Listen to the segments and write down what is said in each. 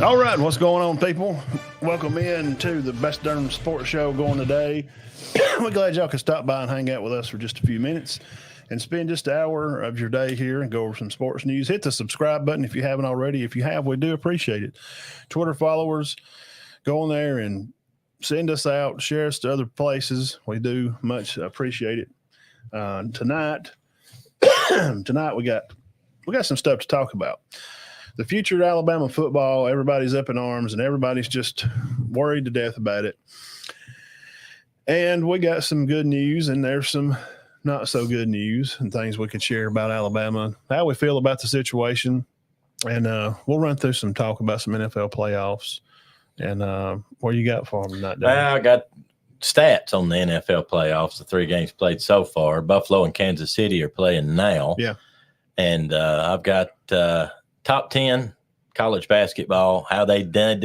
All right, what's going on, people? Welcome in to the best darn sports show going today. We're glad y'all could stop by and hang out with us for just a few minutes and spend just an hour of your day here and go over some sports news. Hit the subscribe button if you haven't already. If you have, we do appreciate it. Twitter followers, go on there and send us out, share us to other places. We do much appreciate it. Tonight we got some stuff to talk about. The future of Alabama football, everybody's up in arms and everybody's just worried to death about it. And we got some good news and there's some not so good news and things we could share about Alabama, how we feel about the situation. And we'll run through some talk about some NFL playoffs. And what you got for them tonight, Dave? Well, I got stats on the NFL playoffs, the 3 games played so far. Buffalo and Kansas City are playing now. Yeah. And I've got top 10 college basketball, how they did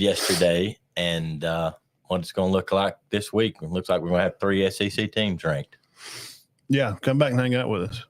yesterday, and what it's going to look like this week. It looks like we're going to have 3 SEC teams ranked. Yeah, come back and hang out with us.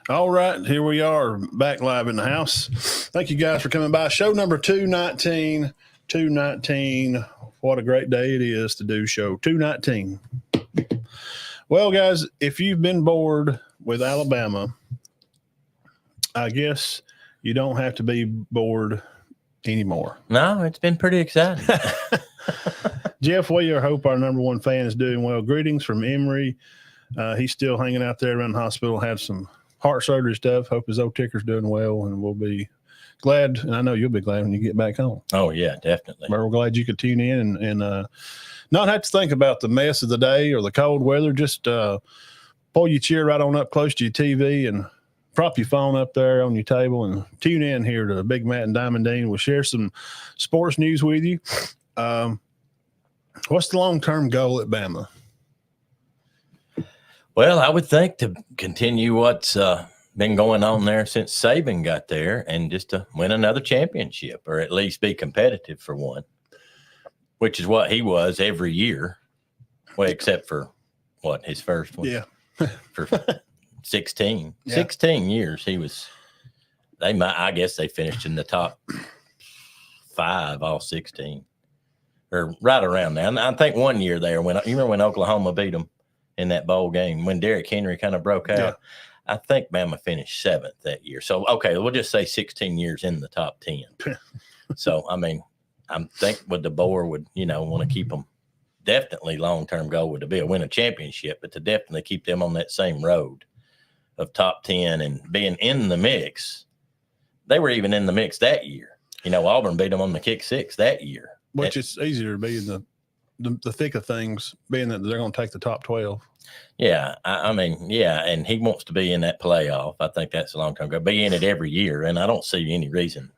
All right, here we are back live in the house. Thank you guys for coming by. Show number 219. 219. What a great day it is to do show 219. Well, guys, if you've been bored with Alabama, I guess you don't have to be bored anymore. No, it's been pretty exciting. Jeff, we hope our number one fan is doing well. Greetings from Emory. He's still hanging out there around the hospital, had some heart surgery stuff. Hope his old ticker's doing well, and we'll be glad. And I know you'll be glad when you get back home. Oh, yeah, definitely. But we're glad you could tune in and not have to think about the mess of the day or the cold weather. Just pull your chair right on up close to your TV and prop your phone up there on your table and tune in here to Big Matt and Diamond Dean. We'll share some sports news with you. What's the long-term goal at Bama? Well, I would think to continue what's been going on there since Saban got there and just to win another championship or at least be competitive for one, which is what he was every year. Well, except for what, his first one? Yeah. For 16. Yeah. 16 years he was – I guess they finished in the top 5 all 16 or right around there. And I think one year there, you remember when Oklahoma beat them in that bowl game when Derrick Henry kind of broke out. Yeah. I think Bama finished 7th that year. So, okay, we'll just say 16 years in the top 10. So, I mean, I think with DeBoer would, want to keep them definitely long-term goal would be to win a championship, but to definitely keep them on that same road of top 10 and being in the mix. They were even in the mix that year. Auburn beat them on the kick 6 that year. Which it's easier to be in the thick of things, being that they're going to take the top 12. Yeah, I mean, yeah, and he wants to be in that playoff. I think that's a long-term goal. Be in it every year, and I don't see any reason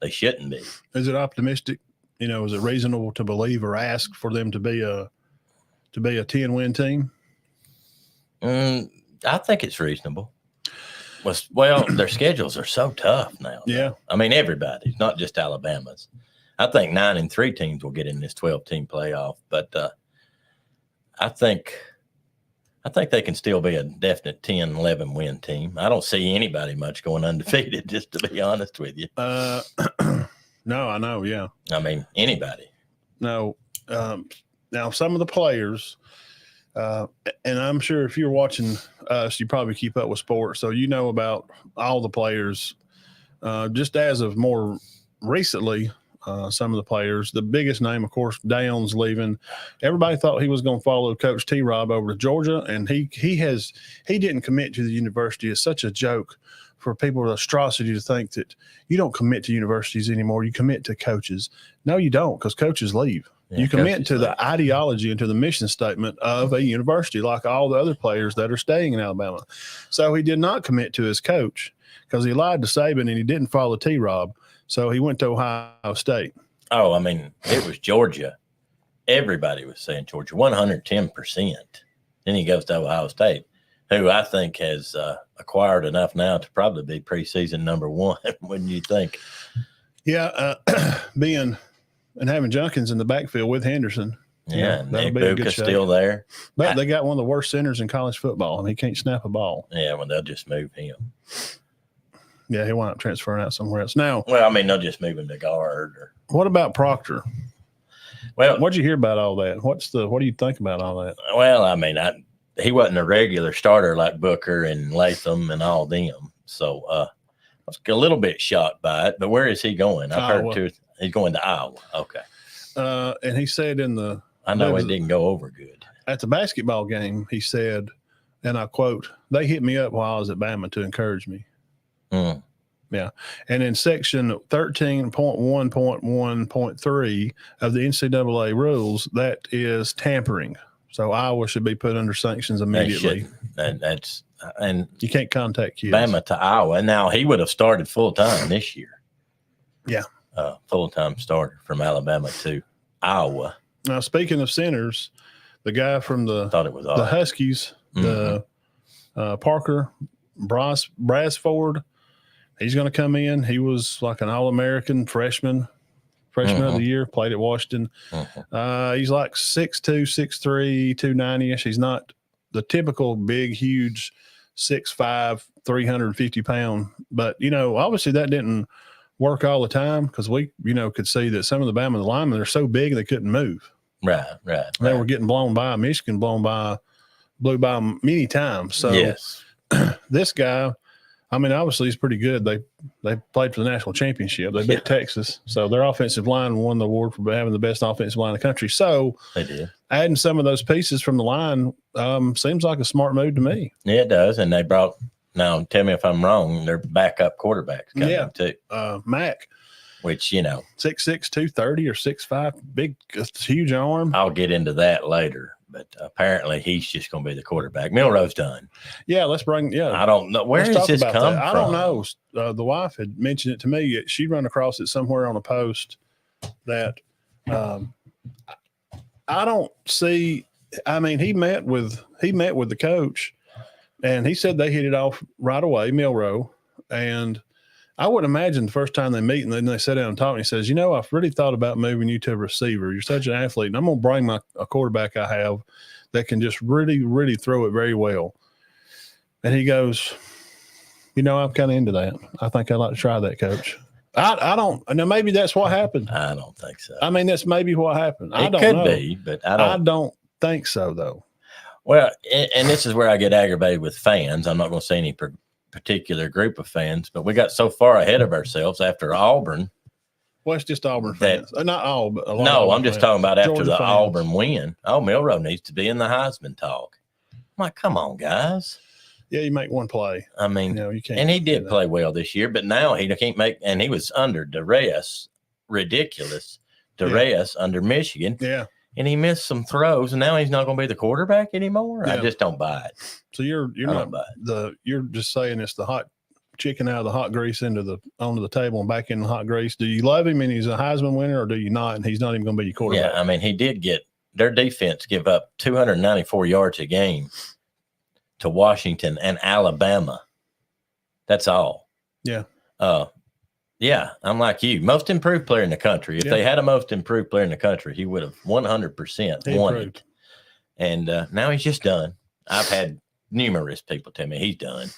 they shouldn't be. Is it optimistic? Is it reasonable to believe or ask for them to be a 10-win team? I think it's reasonable. Well, their schedules are so tough now. Yeah, I mean, everybody's, not just Alabama's. I think 9-3 teams will get in this 12-team playoff, but I think they can still be a definite 10, 11 win team. I don't see anybody much going undefeated, just to be honest with you. No, I know. Yeah. I mean, anybody. No. Now some of the players, and I'm sure if you're watching us, you probably keep up with sports. So about all the players, just as of more recently, some of the players. The biggest name, of course, Downs leaving. Everybody thought he was going to follow Coach T-Rob over to Georgia, and he didn't commit to the university. It's such a joke for people with atrocity to think that you don't commit to universities anymore. You commit to coaches. No, you don't, because coaches leave. Yeah, you commit to the ideology and to the mission statement of a university, like all the other players that are staying in Alabama. So he did not commit to his coach because he lied to Saban and he didn't follow T-Rob. So he went to Ohio State. Oh, I mean, it was Georgia. Everybody was saying Georgia, 110%. Then he goes to Ohio State, who I think has acquired enough now to probably be preseason #1. Wouldn't you think? Yeah, being and having Junkins in the backfield with Henderson. Yeah, that'll Nick be a good Buka's shake. still there. But they got one of the worst centers in college football, and he can't snap a ball. Yeah, well, they'll just move him. Yeah, he wound up transferring out somewhere else. Now, Well, I mean, they'll just move him to guard. what about Proctor? Well, What'd you hear about all that? What do you think about all that? Well, I mean, he wasn't a regular starter like Booker and Latham and all them. So I was a little bit shocked by it. But where is he going? I've heard he's going to Iowa. Okay. And he said I know it didn't go over good. At the basketball game, he said, and I quote, "They hit me up while I was at Bama to encourage me." Mm. Yeah. And in section 13.1.1.3 of the NCAA rules, that is tampering. So Iowa should be put under sanctions immediately. And you can't contact kids. Bama to Iowa. Now, he would have started full-time this year. Yeah. Full-time starter from Alabama to Iowa. Now, speaking of centers, the guy from the Huskies, Parker Brasford, he's going to come in. He was like an All-American freshman of the year, played at Washington. He's like 6'2", 6'3", 290-ish. He's not the typical big, huge 6'5", 350-pound. But, obviously that didn't work all the time because we, could see that some of the Bama linemen, they're so big they couldn't move. Right. They were getting blown by. Michigan blew by many times. So yes. This guy, I mean, obviously he's pretty good. They played for the national championship. They beat Texas. So their offensive line won the award for having the best offensive line in the country. So they did. Adding some of those pieces from the line seems like a smart move to me. Yeah, it does. And they brought, now tell me if I'm wrong, their backup quarterbacks coming too. Mac. Which, 6'6", 230 or 6'5", big, huge arm. I'll get into that later. But apparently he's just going to be the quarterback. Milroe's done. Yeah, let's bring. Yeah, I don't know where does this come from. I don't know. The wife had mentioned it to me. She'd run across it somewhere on a post that I don't see. I mean, he met with the coach, and he said they hit it off right away, Milroe. And I would imagine the first time they meet and then they sit down and talk, and he says, I've really thought about moving you to a receiver. You're such an athlete, and I'm going to bring a quarterback I have that can just really, really throw it very well. And he goes, I'm kind of into that. I think I'd like to try that, coach. I don't know. Maybe that's what happened. I don't think so. I mean, that's maybe what happened. It could be, but I don't think so, though. Well, and this is where I get aggravated with fans. I'm not going to say any particular group of fans, but we got so far ahead of ourselves after Auburn. Well, it's just Auburn fans. Not all, but a lot. No, I'm just talking about after the fans. Auburn win. Oh, Milroe needs to be in the Heisman talk. I'm like, come on, guys. Yeah, you make one play. I mean, you can't. And he did play well this year, but now he can't make. And he was under duress, ridiculous duress under Michigan. Yeah. And he missed some throws, and now he's not going to be the quarterback anymore. Yeah. I just don't buy it. So you're just saying it's the hot chicken out of the hot grease onto the table and back in the hot grease. Do you love him and he's a Heisman winner, or do you not? And he's not even going to be your quarterback. Yeah, I mean, he did get their defense give up 294 yards a game to Washington and Alabama. That's all. Yeah. Yeah, I'm like you. Most improved player in the country. If they had a most improved player in the country, he would have 100% won it. And now he's just done. I've had numerous people tell me he's done.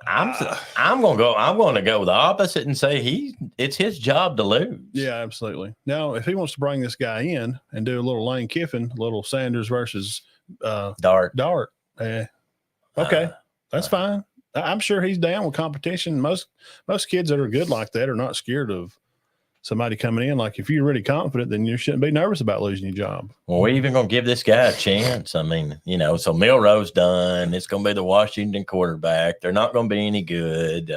I'm going to go the opposite and say it's his job to lose. Yeah, absolutely. Now, if he wants to bring this guy in and do a little Lane Kiffin, a little Sanders versus Dart. Okay, that's fine. I'm sure he's down with competition. Most kids that are good like that are not scared of somebody coming in. Like, if you're really confident, then you shouldn't be nervous about losing your job. Well, we're even going to give this guy a chance. I mean, so Milroe's done. It's going to be the Washington quarterback. They're not going to be any good.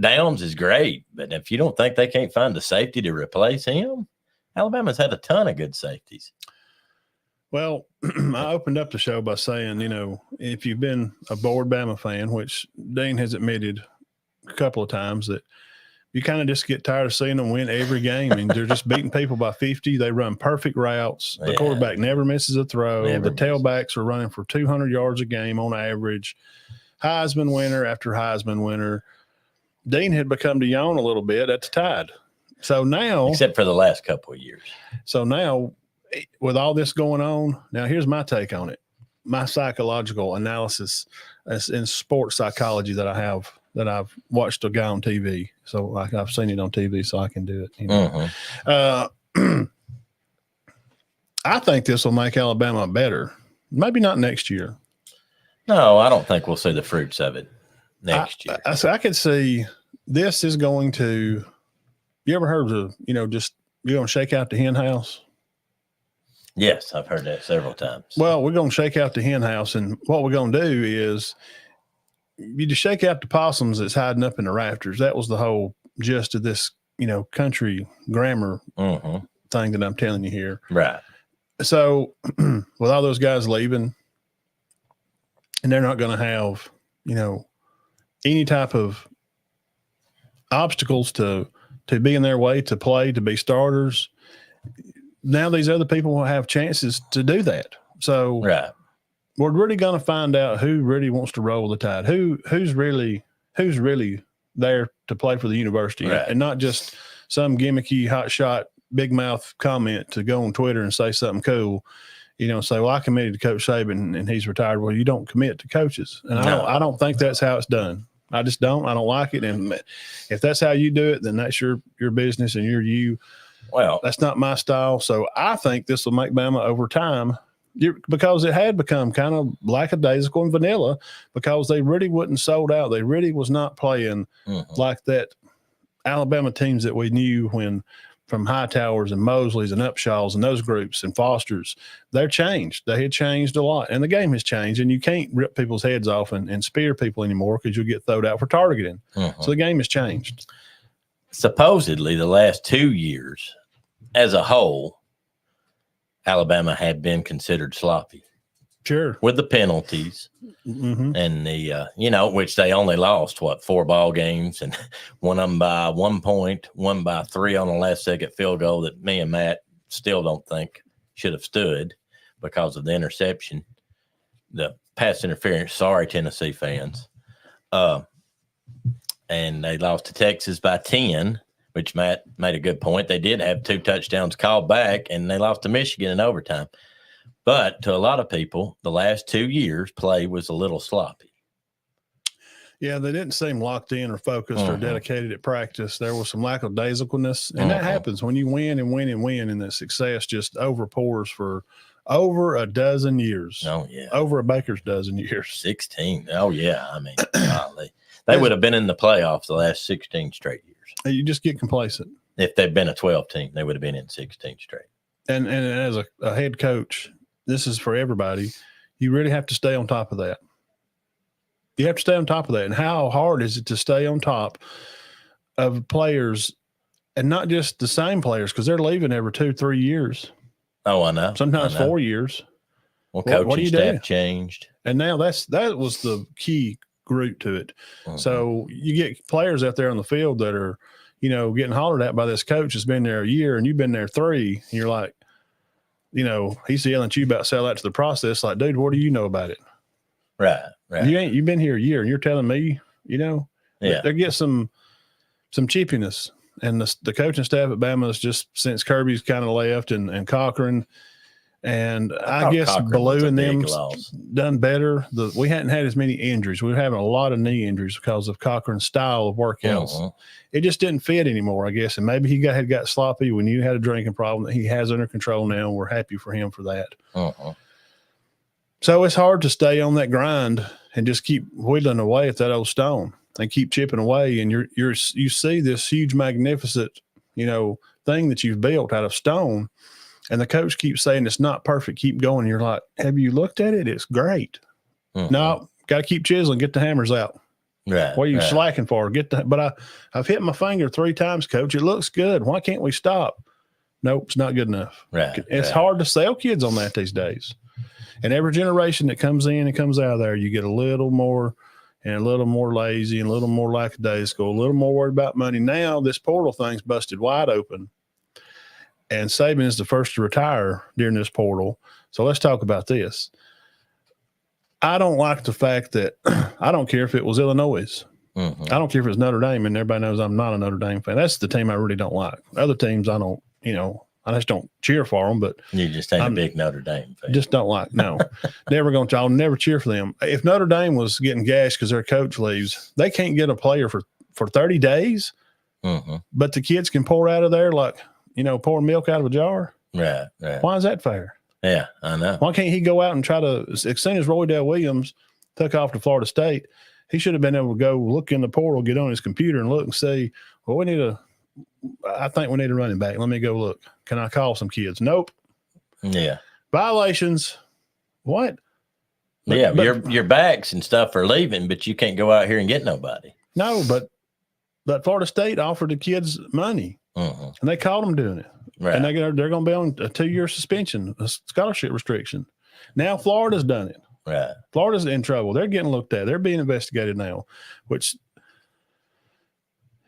Downs is great, but if you don't think they can't find a safety to replace him, Alabama's had a ton of good safeties. Well, I opened up the show by saying, if you've been a bored Bama fan, which Dean has admitted a couple of times that, you kind of just get tired of seeing them win every game. I mean, they're just beating people by 50. They run perfect routes. The quarterback never misses a throw. The tailbacks are running for 200 yards a game on average. Heisman winner after Heisman winner. Dean had become to yawn a little bit at the Tide. So now, except for the last couple of years. So now, with all this going on, now here's my take on it. My psychological analysis in sports psychology that I've watched a guy on TV. So like I've seen it on TV, so I can do it. You know? I think this will make Alabama better. Maybe not next year. No, I don't think we'll see the fruits of it next year. I could see this is going to. You ever heard of just you're going to shake out the hen house? Yes, I've heard that several times. Well, we're going to shake out the hen house, and what we're going to do is you just shake out the possums that's hiding up in the rafters. That was the whole gist of this, country grammar thing that I'm telling you here. Right. So with all those guys leaving, and they're not going to have, any type of obstacles to be in their way, to play, to be starters. Now these other people will have chances to do that. So we're really going to find out who really wants to roll the Tide, who's really there to play for the university, and not just some gimmicky hot shot, big mouth comment to go on Twitter and say something cool, say, well, I committed to Coach Saban and he's retired. Well, you don't commit to coaches. And I don't think that's how it's done. I just don't. I don't like it. And if that's how you do it, then that's your business and you're you. Well, that's not my style. So I think this will make Bama over time, because it had become kind of lackadaisical and vanilla, because they really wouldn't sold out. They really was not playing like that Alabama teams that we knew from Hightowers and Mosleys and Upshaws and those groups and Fosters. They're changed. They had changed a lot, and the game has changed, and you can't rip people's heads off and spear people anymore because you'll get thrown out for targeting. So the game has changed. Supposedly the last 2 years as a whole, Alabama had been considered sloppy. Sure. With the penalties and the, which they only lost, 4 ball games, and one of them by 1 point, one by 3 on the last second field goal that me and Matt still don't think should have stood because of the interception, the pass interference. Sorry, Tennessee fans. And they lost to Texas by 10, which Matt made a good point. They did have 2 touchdowns called back, and they lost to Michigan in overtime. But to a lot of people, the last 2 years play was a little sloppy. Yeah, they didn't seem locked in or focused or dedicated at practice. There was some lackadaisicalness, and that happens when you win and win and win, and the success just overpours for over a dozen years. Oh, yeah. Over a baker's dozen years. 16. Oh, yeah. I mean, golly. They would have been in the playoffs the last 16 straight years. You just get complacent. If they'd been a 12 team, they would have been in 16 straight. And as a head coach, this is for everybody. You really have to stay on top of that. You have to stay on top of that. And how hard is it to stay on top of players, and not just the same players, because they're leaving every 2-3 years. Oh, I know. Sometimes 4 years. Well, coaching staff changed. And now that was the key root to it. So you get players out there on the field that are, getting hollered at by this coach that's been there a year and you've been there 3, and you're like, he's yelling at you about sell out to the process. Like, dude, what do you know about it? Right. You've been here a year and you're telling me, they get some cheapiness. And the coaching staff at Bama is just, since Kirby's kind of left and Cochran, and I guess Cochran, Ballou and them done better. We hadn't had as many injuries. We were having a lot of knee injuries because of Cochran's style of workouts. It just didn't fit anymore, I guess. And maybe he had got sloppy when you had a drinking problem that he has under control now. And we're happy for him for that. So it's hard to stay on that grind and just keep whittling away at that old stone and keep chipping away. And you see this huge, magnificent, thing that you've built out of stone. And the coach keeps saying it's not perfect. Keep going. You're like, have you looked at it? It's great. No, got to keep chiseling. Get the hammers out. Right. What are you slacking for? But I've hit my finger 3 times, Coach. It looks good. Why can't we stop? Nope, it's not good enough. Right. It's hard to sell kids on that these days. And every generation that comes in and comes out of there, you get a little more and a little more lazy and a little more lackadaisical, a little more worried about money. Now this portal thing's busted wide open, and Saban is the first to retire during this portal. So let's talk about this. I don't like the fact that I don't care if it was Illinois. Mm-hmm. I don't care if it's Notre Dame, and everybody knows I'm not a Notre Dame fan. That's the team I really don't like. Other teams I don't, I just don't cheer for them. But you just ain't a big Notre Dame fan. Just don't like. No, I'll never cheer for them. If Notre Dame was getting gashed because their coach leaves, they can't get a player for 30 days. Mm-hmm. But the kids can pour out of there like pour milk out of a jar. Right. Why is that fair? Yeah, I know. Why can't he go out and try to? As soon as Roydell Williams took off to Florida State, he should have been able to go look in the portal, get on his computer, and look and see. Well, I think we need a running back. Let me go look. Can I call some kids? Nope. Yeah. Violations. What? But your backs and stuff are leaving, but you can't go out here and get nobody. No, but Florida State offered the kids money, and they caught them doing it. Right. And they're going to be on a 2-year suspension, a scholarship restriction. Now Florida's done it. Right. Florida's in trouble. They're getting looked at. They're being investigated now, which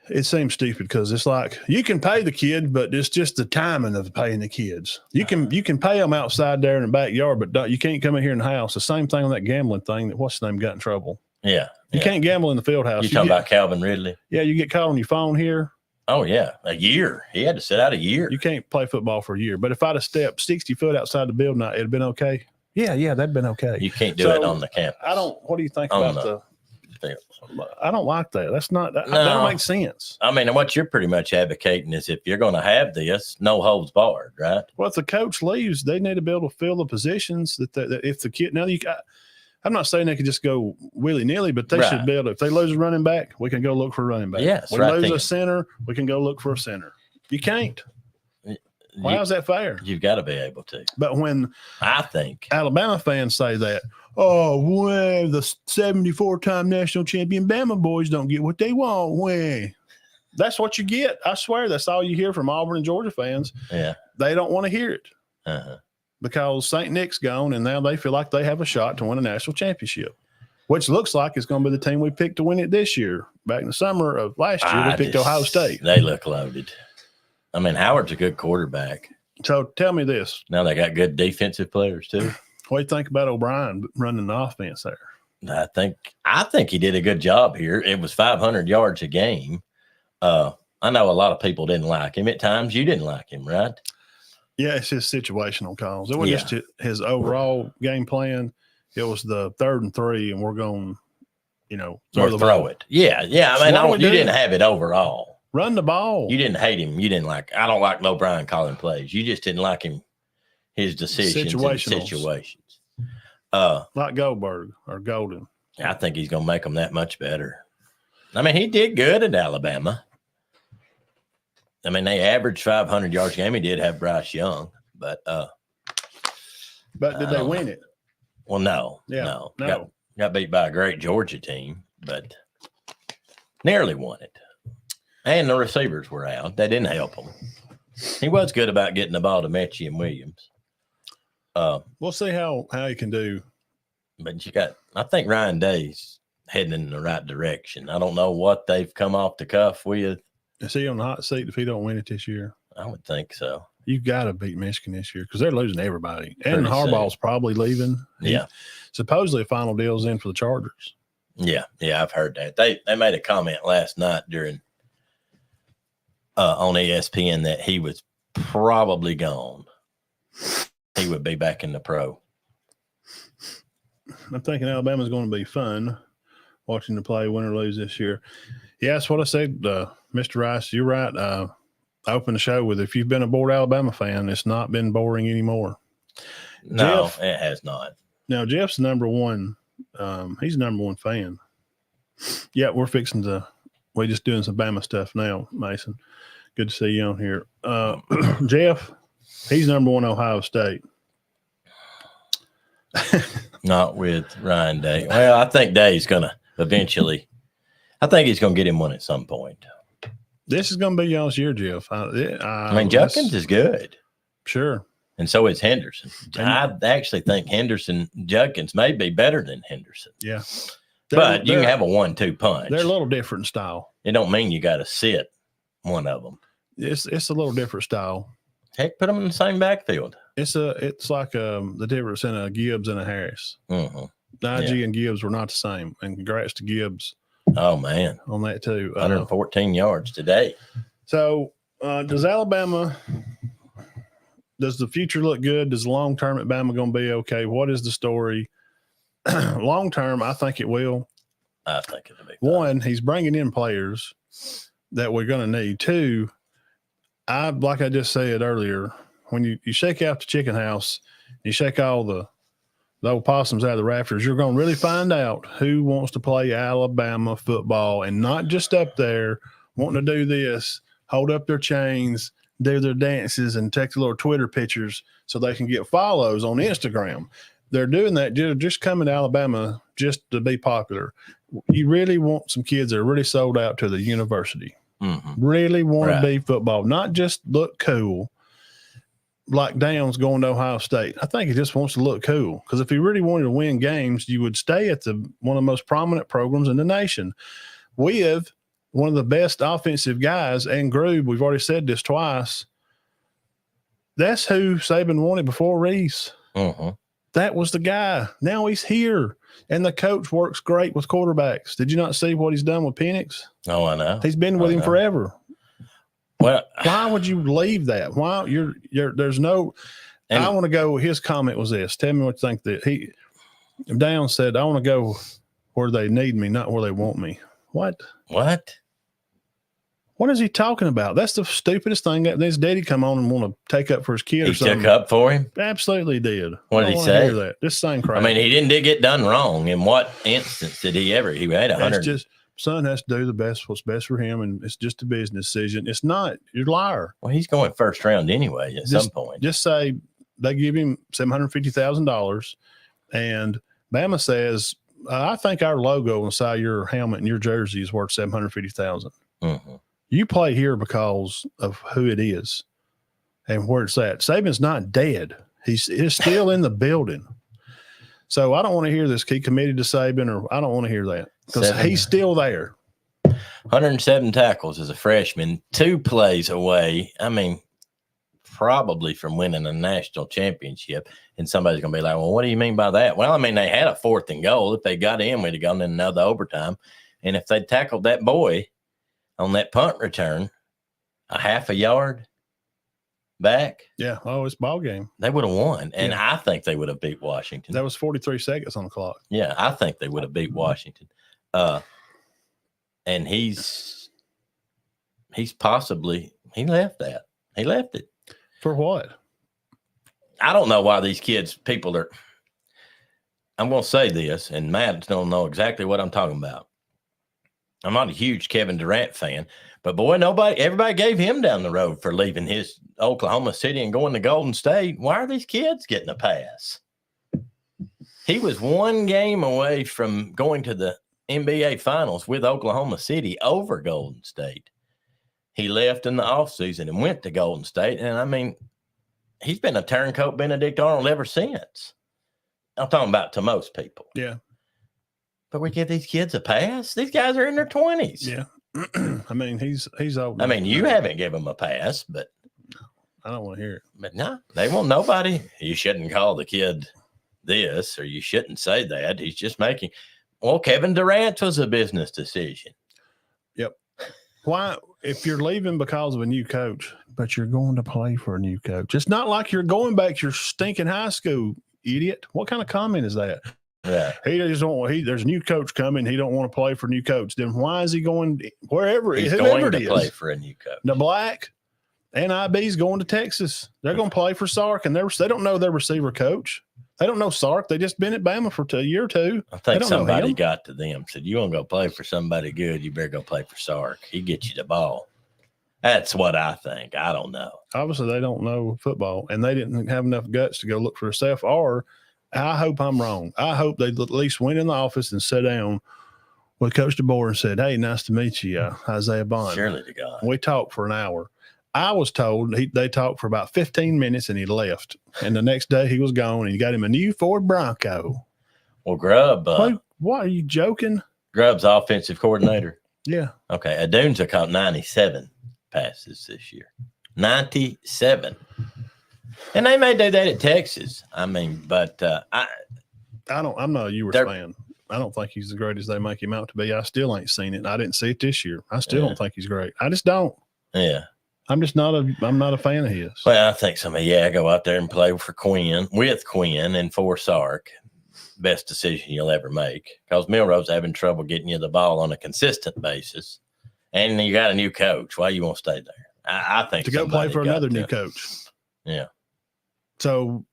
it seems stupid because it's like you can pay the kid, but it's just the timing of paying the kids. You can pay them outside there in the backyard, but you can't come in here in the house. The same thing on that gambling thing that what's his name got in trouble. Yeah. You can't gamble in the field house. You talking about Calvin Ridley? Yeah, you get caught on your phone here. Oh, yeah. A year. He had to sit out a year. You can't play football for a year. But if I'd have stepped 60 foot outside the building, it'd have been okay. Yeah, that'd been okay. You can't do it on the campus. What do you think about I don't like that. That don't make sense. I mean, what you're pretty much advocating is if you're going to have this, no holds barred, right? Well, if the coach leaves, they need to be able to fill the positions that if the kid, I'm not saying they could just go willy-nilly, but they should be able to. If they lose a running back, we can go look for a running back. Yes, we lose a center, we can go look for a center. You can't. Why is that fair? You've got to be able to. But when I think Alabama fans say that, the 74-time national champion Bama boys don't get what they want. That's what you get. I swear that's all you hear from Auburn and Georgia fans. Yeah. They don't want to hear it. Uh-huh. Because St. Nick's gone, and now they feel like they have a shot to win a national championship, which looks like it's going to be the team we picked to win it this year. Back in the summer of last year, we picked Ohio State. They look loaded. I mean, Howard's a good quarterback. So tell me this. Now they got good defensive players, too. What do you think about O'Brien running the offense there? I think he did a good job here. It was 500 yards a game. I know a lot of people didn't like him. At times, you didn't like him, right? Yeah, it's his situational calls. It wasn't just his overall game plan. It was the 3rd and 3, and we're going, throw it. Yeah. I mean, you didn't have it overall. Run the ball. You didn't hate him. You didn't like. I don't like O'Brien calling plays. You just didn't like him, his decisions and situations. Like Goldberg or Golden. I think he's going to make them that much better. I mean, he did good at Alabama. I mean, they averaged 500 yards a game. He did have Bryce Young, but did they win it? Well, no. Got beat by a great Georgia team, but nearly won it. And the receivers were out. They didn't help him. He was good about getting the ball to Mechie and Williams. We'll see how he can do. But I think Ryan Day's heading in the right direction. I don't know what they've come off the cuff with. Is he on the hot seat if he don't win it this year? I would think so. You've got to beat Michigan this year because they're losing everybody. And Harbaugh's probably leaving. Yeah. Supposedly a final deal's in for the Chargers. Yeah, I've heard that. They made a comment last night during on ESPN that he was probably gone. He would be back in the pro. I'm thinking Alabama's going to be fun watching the play, win or lose this year. Yeah, that's what I said, Mr. Rice. You're right. I opened the show with, if you've been a bored Alabama fan, it's not been boring anymore. No, Jeff, it has not. Now, Jeff's number one. He's the number one fan. Yeah, we're just doing some Bama stuff now, Mason. Good to see you on here. Jeff, he's number one Ohio State. Not with Ryan Day. Well, I think Day's going to eventually – I think he's going to get him one at some point. This is going to be y'all's year, Jeff. I mean, Judkins is good. Sure. And so is Henderson. I actually think Judkins may be better than Henderson. Yeah. But you can have a 1-2 punch. They're a little different style. It don't mean you got to sit one of them. It's a little different style. Heck, put them in the same backfield. It's like the difference in a Gibbs and a Harris. IG and Gibbs were not the same. And congrats to Gibbs. Oh man, on that too. 114 yards today. So does Alabama? Does the future look good? Does long term at Bama going to be okay? What is the story? Long term, I think it will. I think it'll be fine. One, he's bringing in players that we're going to need. Two, like I just said earlier, when you shake out the chicken house, you shake all the old possums out of the rafters, you're going to really find out who wants to play Alabama football and not just up there wanting to do this, hold up their chains, do their dances, and take the little Twitter pictures so they can get follows on Instagram. They're doing that just coming to Alabama just to be popular. You really want some kids that are really sold out to the university. Really want to be football, not just look cool like Downs going to Ohio State. I think he just wants to look cool, because if he really wanted to win games, you would stay at one of the most prominent programs in the nation. We have one of the best offensive guys, and Grube, we've already said this twice. That's who Saban wanted before Reese. That was the guy. Now he's here, and the coach works great with quarterbacks. Did you not see what he's done with Penix? Oh, I know. He's been with him forever. Well, why would you leave that? Why there's no. And I want to go. His comment was this. Tell me what you think. That Downs said, "I want to go where they need me, not where they want me." What? What is he talking about? That's the stupidest thing. That his daddy come on and want to take up for his kid. He took up for him? Absolutely did. What did he say? This same crap. I mean, he didn't get done wrong. In what instance did he ever? He had 100. It's just, son has to do what's best for him, and it's just a business decision. It's not. You're a liar. Well, he's going first round anyway at some point. Just say they give him $750,000, and Bama says, I think our logo inside your helmet and your jersey is worth $750,000. You play here because of who it is and where it's at. Saban's not dead. He's still in the building. So I don't want to hear this. He committed to Saban, or I don't want to hear that, because he's still there. 107 tackles as a freshman, 2 plays away. I mean, probably from winning a national championship. And somebody's going to be like, well, what do you mean by that? Well, I mean, they had a 4th and goal. If they got in, we'd have gone in another overtime. And if they tackled that boy on that punt return a half a yard back. Yeah. Oh, it's ball game. They would have won. And I think they would have beat Washington. That was 43 seconds on the clock. Yeah. I think they would have beat Washington. And he's possibly, he left that. He left it. For what? I don't know why these people are, I'm going to say this, and Matt don't know exactly what I'm talking about. I'm not a huge Kevin Durant fan, but boy, everybody gave him down the road for leaving his Oklahoma City and going to Golden State. Why are these kids getting a pass? He was 1 game away from going to the NBA Finals with Oklahoma City over Golden State. He left in the offseason and went to Golden State. And I mean, he's been a turncoat Benedict Arnold ever since. I'm talking about to most people. Yeah. But we give these kids a pass. These guys are in their 20s. Yeah. I mean, he's old. I mean, you haven't given him a pass, but I don't want to hear it. But no, they want nobody. You shouldn't call the kid this, or you shouldn't say that. He's just making. Well, Kevin Durant was a business decision. Yep. Why, if you're leaving because of a new coach, but you're going to play for a new coach? It's not like you're going back to your stinking high school, idiot. What kind of comment is that? Yeah. There's a new coach coming. He don't want to play for a new coach. Then why is he going wherever? He's whoever going to play for a new coach. The Black NIB's going to Texas. They're going to play for Sark, and they don't know their receiver coach. They don't know Sark. They just been at Bama for a year or two. I think somebody got to them, said, you want to go play for somebody good, you better go play for Sark. He gets you the ball. That's what I think. I don't know. Obviously, they don't know football, and they didn't have enough guts to go look for themselves. Or I hope I'm wrong. I hope they at least went in the office and sat down with Coach DeBoer and said, hey, nice to meet you, Isaiah Bond. Surely to God. We talked for an hour. I was told they talked for about 15 minutes and he left. And the next day he was gone, and you got him a new Ford Bronco. Well, Grubb. What, are you joking? Grubb's offensive coordinator. Yeah. Okay. Adunza caught 97 passes this year. 97. And they may do that at Texas. I mean, but I'm not a Ewers fan. I don't think he's as great as they make him out to be. I still ain't seen it. I didn't see it this year. I still don't think he's great. I just don't. Yeah. I'm not a fan of his. Well, I think go out there and play with Quinn and for Sark. Best decision you'll ever make, because Milroe's having trouble getting you the ball on a consistent basis, and you got a new coach. Why you won't stay there? I think to go play for another new coach. Yeah. So,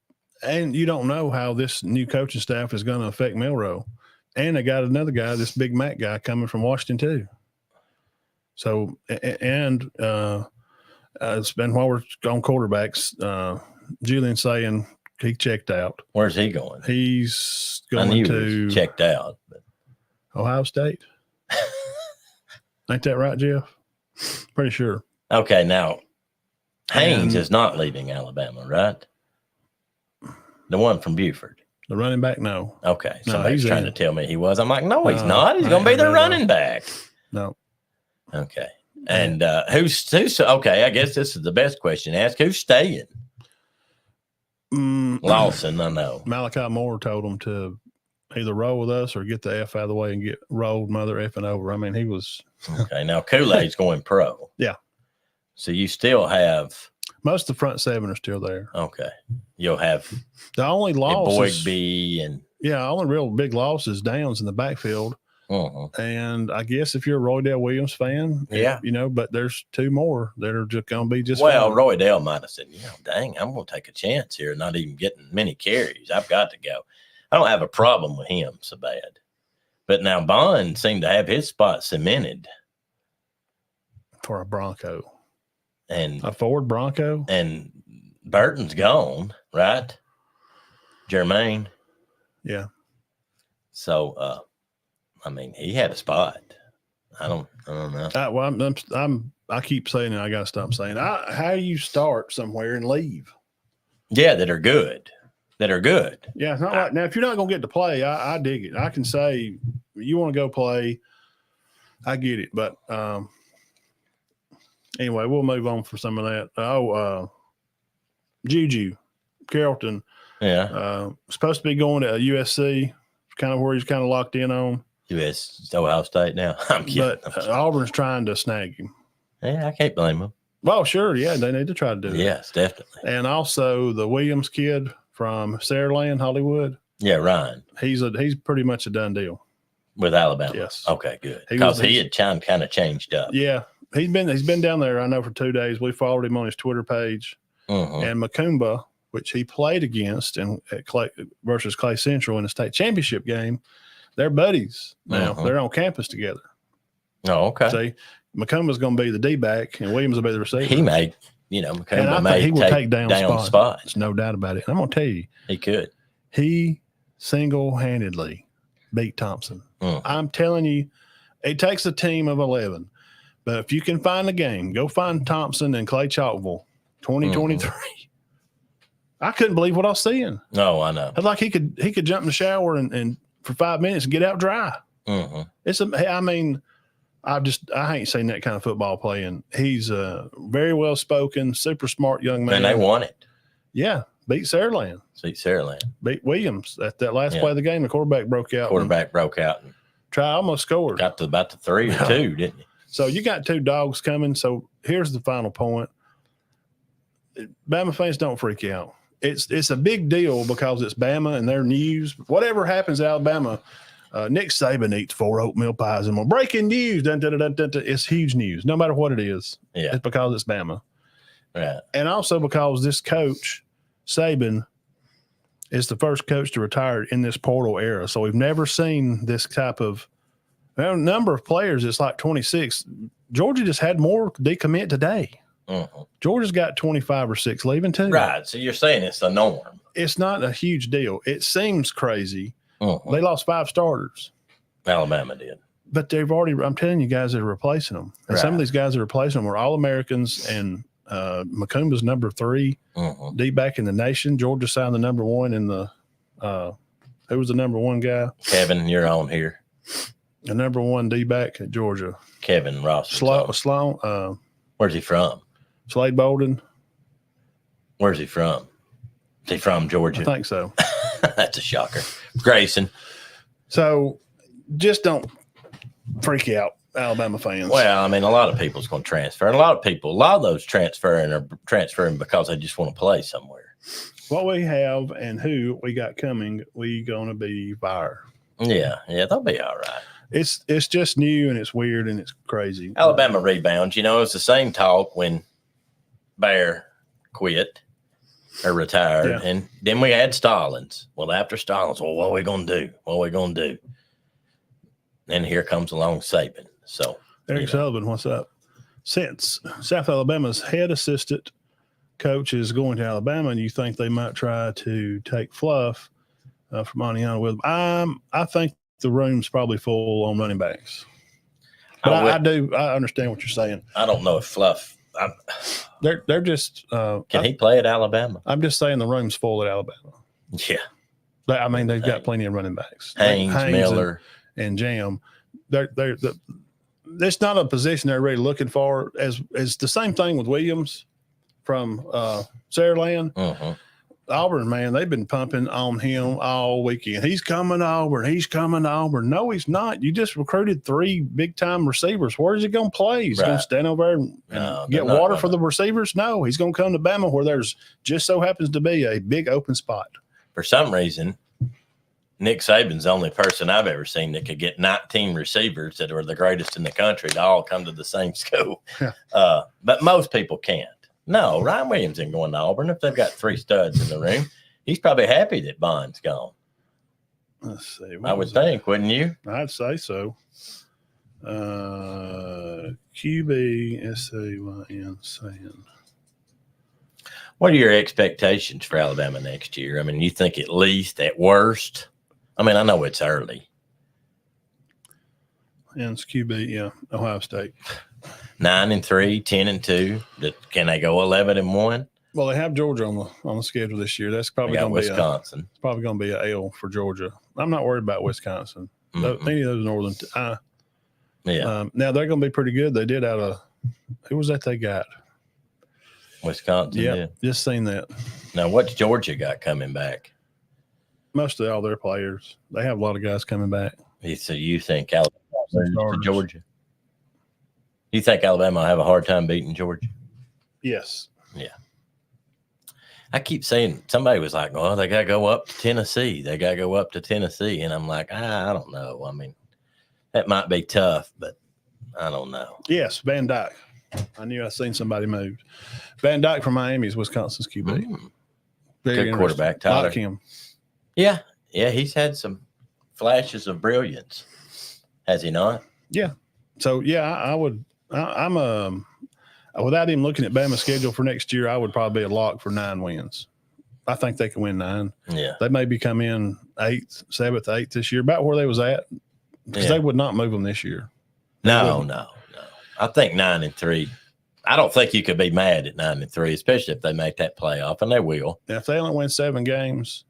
and you don't know how this new coaching staff is going to affect Milroe, and they got another guy, this Big Mac guy, coming from Washington too. So, and it's been while we're on quarterbacks. Julian saying he checked out. Where's he going? He's going to checked out. But. Ohio State. Ain't that right, Jeff? Pretty sure. Okay, now Haynes is not leaving Alabama, right? The one from Buford. The running back, no. Okay, somebody's trying to tell me he was. I'm like, no, he's not. He's going to be their running back. No. Okay, and who's okay? I guess this is the best question to ask. Who's staying? Lawson, I know. Malachi Moore told him to either roll with us or get the F out of the way and get rolled mother effing over. I mean, he was. Okay, now Kool-Aid's going pro. Yeah. So you still have. Most of the front seven are still there. Okay. You'll have. The only loss Boygby and. Yeah, only real big loss is Downs in the backfield. And I guess if you're a Roydell Williams fan, but there's two more that are just going to be just well, fine. Roydell might have said, dang, I'm going to take a chance here, not even getting many carries. I've got to go. I don't have a problem with him so bad. But now Bond seemed to have his spot cemented. For a Bronco. And a Ford Bronco. And Burton's gone, right? Jermaine. Yeah. So, I mean, he had a spot. I don't know. I keep saying it. I got to stop saying it. How do you start somewhere and leave? Yeah, that are good. Yeah, it's not like now. If you're not going to get to play, I dig it. I can say you want to go play. I get it, but anyway, we'll move on for some of that. Juju Carrollton. Yeah, supposed to be going to USC. Kind of where he's kind of locked in on. Ohio State now. I'm kidding. But Auburn's trying to snag him. Yeah, I can't blame him. Well, sure. Yeah, they need to try to do it. Yes, definitely. And also the Williams kid from Saraland, Hollywood. Yeah, Ryan. He's pretty much a done deal. With Alabama? Yes. Okay, good. Because he had kind of changed up. Yeah. He's been down there, I know, for 2 days. We followed him on his Twitter page. And Macumba, which he played against versus Clay Central in the state championship game, they're buddies now. They're on campus together. Oh, okay. See, Macumba's going to be the D-back, and Williams will be the receiver. He may, Macumba he will take down spots. There's no doubt about it. I'm going to tell you. He could. He single-handedly beat Thompson. I'm telling you, it takes a team of 11. But if you can find a game, go find Thompson and Clay Chalkville, 2023. I couldn't believe what I was seeing. No, I know. Like he could jump in the shower and for 5 minutes and get out dry. I ain't seen that kind of football playing. He's very well spoken, super smart young man. And they won it. Yeah, beat Saraland. Beat Williams at that last play of the game. The quarterback broke out. And almost scored. Got to about the 3 or 2, didn't he? So you got two dogs coming. So here's the final point. Bama fans, don't freak out. It's a big deal because it's Bama and their news. Whatever happens at Alabama, Nick Saban eats 4 oatmeal pies and more. Breaking news. It's huge news, no matter what it is. Yeah. It's because it's Bama. Right. And also because this coach, Saban, is the first coach to retire in this portal era. So we've never seen this type of number of players. It's like 26. Georgia just had more decommit today. Georgia's got 25 or 6 leaving too. Right. So you're saying it's the norm. It's not a huge deal. It seems crazy. They lost 5 starters. Alabama did. But I'm telling you guys that are replacing them. And some of these guys that are replacing them are All-Americans, and Macumba's number 3 D-back in the nation. Georgia signed the number 1 in the who Who was the number one guy? Kevin, you're on here. The number one D-back at Georgia. Kevin Ross. Sloan. Where's he from? Slade Bolden. Where's he from? Is he from Georgia? I think so. That's a shocker. Grayson. So just don't freak out, Alabama fans. Well, I mean, a lot of people's going to transfer. And a lot of those transferring are transferring because they just want to play somewhere. What we have and who we got coming, we going to be fire. Yeah, they'll be all right. It's just new and it's weird and it's crazy. Alabama rebounds. It's the same talk when Bear quit or retired. Yeah. And then we had Stallings. Well, after Stallings, what are we going to do? What are we going to do? And here comes along Saban. So Eric Sullivan, what's up? Since South Alabama's head assistant coach is going to Alabama, and you think they might try to take Fluff from Aniana with them, I think the room's probably full on running backs. But I understand what you're saying. I don't know if Fluff. They're just. Can he play at Alabama? I'm just saying the room's full at Alabama. Yeah. I mean, they've got plenty of running backs. Haynes Miller, and Jam. It's not a position they're really looking for. As the same thing with Williams from Saraland. Uh-huh. Auburn, man, they've been pumping on him all weekend. He's coming to Auburn. He's coming to Auburn. No, he's not. You just recruited 3 big-time receivers. Where is he going to play? He's going to stand over there and get water for the receivers? No, he's going to come to Bama where there's just so happens to be a big open spot. For some reason, Nick Saban's the only person I've ever seen that could get 19 receivers that are the greatest in the country to all come to the same school. Yeah. But most people can't. No, Ryan Williams ain't going to Auburn. If they've got 3 studs in the room, he's probably happy that Bond's gone. Let's see. I would think, wouldn't you? I'd say so. QB, S-A-Y-N, saying. What are your expectations for Alabama next year? I mean, you think at least, at worst? I mean, I know it's early. And it's QB, yeah, Ohio State. 9-3, 10-2. Can they go 11-1? Well, they have Georgia on the schedule this year. That's probably going to be Wisconsin. Probably going to be an L for Georgia. I'm not worried about Wisconsin. Mm-hmm. Any of those northern. Yeah. Now they're going to be pretty good. They did out of who was that they got? Wisconsin. Yeah, just seen that. Now, what's Georgia got coming back? Most of all their players. They have a lot of guys coming back. So you think Alabama loses to Georgia? You think Alabama will have a hard time beating Georgia? Yes. Yeah. I keep saying, somebody was like, well, they got to go up to Tennessee. They got to go up to Tennessee. And I'm like, I don't know. I mean, that might be tough, but I don't know. Yes, Van Dyke. I knew I seen somebody moved. Van Dyke from Miami is Wisconsin's QB. Good quarterback, Tyler. Like him. Yeah. Yeah, he's had some flashes of brilliance. Has he not? Yeah. So, yeah, I would – I'm without even looking at Bama's schedule for next year, I would probably be a lock for 9 wins. I think they can win 9. Yeah. They maybe come in 8th, 7th, 8th this year, about where they was at, because they would not move them this year. No. I think 9-3. I don't think you could be mad at 9-3, especially if they make that playoff, and they will. Now, if they only win 7 games,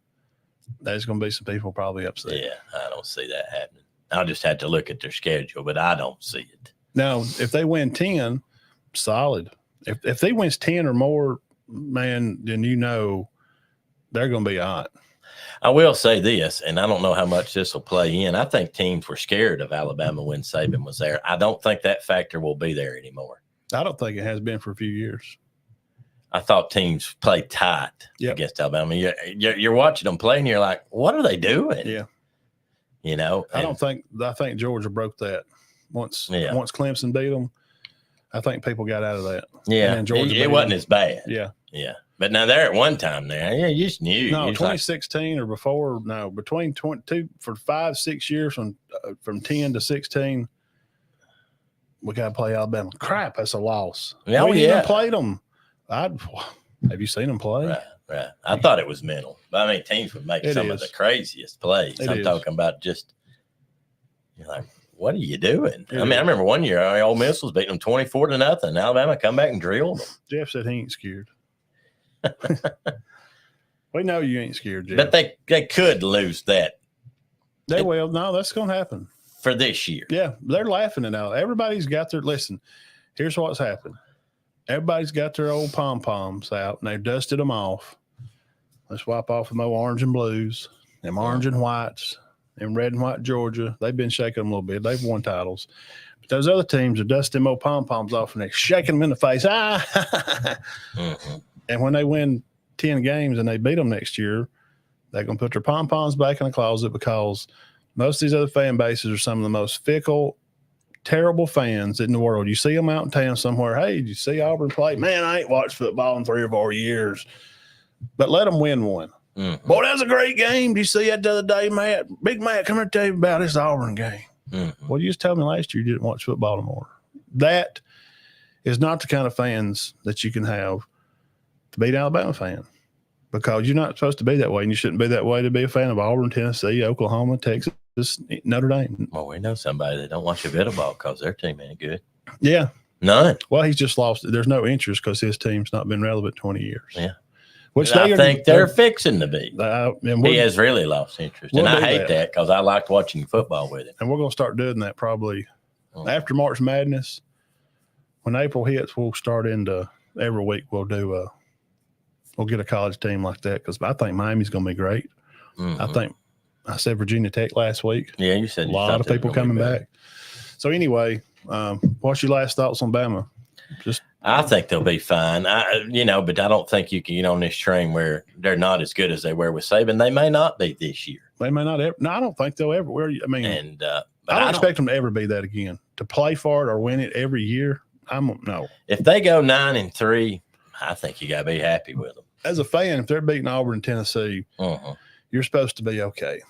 there's going to be some people probably upset. Yeah, I don't see that happening. I'll just have to look at their schedule, but I don't see it. Now, if they win 10, solid. If they wins 10 or more, man, then they're going to be hot. I will say this, and I don't know how much this will play in. I think teams were scared of Alabama when Saban was there. I don't think that factor will be there anymore. I don't think it has been for a few years. I thought teams played tight against Alabama. You're watching them play, and you're like, what are they doing? Yeah. I think Georgia broke that once Clemson beat them. I think people got out of that. Yeah. It wasn't as bad. Yeah. Yeah. But now they're at one time there. Yeah, you just knew. No, 2016 or before. No, between 22 for 5-6 years from 10 to 16, we got to play Alabama. Crap, that's a loss. Yeah, we even played them. Have you seen them play? Right. I thought it was mental. But I mean, teams would make some of the craziest plays. I'm talking about just, you're like, what are you doing? I remember one year, Ole Miss was beating them 24-0. Alabama come back and drilled them. Jeff said he ain't scared. We know you ain't scared, Jeff. But they could lose that They will. No, that's going to happen. For this year. Yeah, they're laughing it out. Everybody's got their – listen, here's what's happened. Everybody's got their old pom-poms out, and they've dusted them off. Let's wipe off them orange and blues, them orange and whites, them red and white Georgia. They've been shaking them a little bit. They've won titles. But those other teams are dusting them old pom-poms off, and they're shaking them in the face. And when they win 10 games and they beat them next year, they're going to put their pom-poms back in the closet because most of these other fan bases are some of the most fickle, terrible fans in the world. You see them out in town somewhere. Hey, did you see Auburn play? Man, I ain't watched football in 3 or 4 years. But let them win one. Boy, that was a great game. Did you see that the other day, Matt? Big Matt, come here and tell you about this Auburn game. Well, you just told me last year you didn't watch football anymore. That is not the kind of fans that you can have to be an Alabama fan, because you're not supposed to be that way, and you shouldn't be that way to be a fan of Auburn, Tennessee, Oklahoma, Texas, Notre Dame. Well, we know somebody that don't watch a bit of ball because their team ain't good. Yeah. None. Well, he's just lost. There's no interest because his team's not been relevant 20 years. Yeah. Which I think they're fixing to be. He has really lost interest. And I hate that because I liked watching football with him. And we're going to start doing that probably after March Madness. When April hits, we'll start into every week. We'll get a college team like that because I think Miami's going to be great. I said Virginia Tech last week. Yeah, you said a lot of people coming back. So anyway, what's your last thoughts on Bama? I think they'll be fine. But I don't think you can get on this train where they're not as good as they were with Saban. They may not be this year. They may not ever. No, I don't think they'll ever. I mean, I don't expect them to ever be that again. To play for it or win it every year, no. If they go 9-3, I think you got to be happy with them. As a fan, if they're beating Auburn and Tennessee, you're supposed to be okay.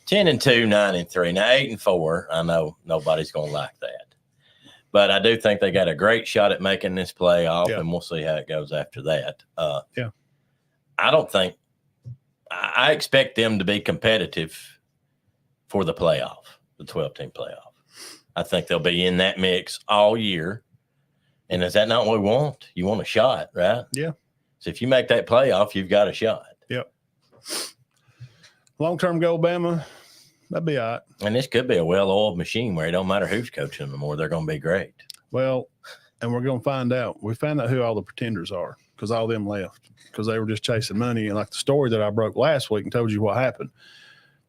10-2, 9-3. Now 8-4. I know nobody's going to like that. But I do think they got a great shot at making this playoff, and we'll see how it goes after that. I don't think – I expect them to be competitive for the playoff, the 12-team playoff. I think they'll be in that mix all year. And is that not what we want? You want a shot, right? Yeah. So if you make that playoff, you've got a shot. Yep. Long-term goal, Bama. That'd be all right. And this could be a well-oiled machine where it don't matter who's coaching them anymore. They're going to be great. Well, and we're going to find out. We found out who all the pretenders are because all of them left because they were just chasing money. And like the story that I broke last week and told you what happened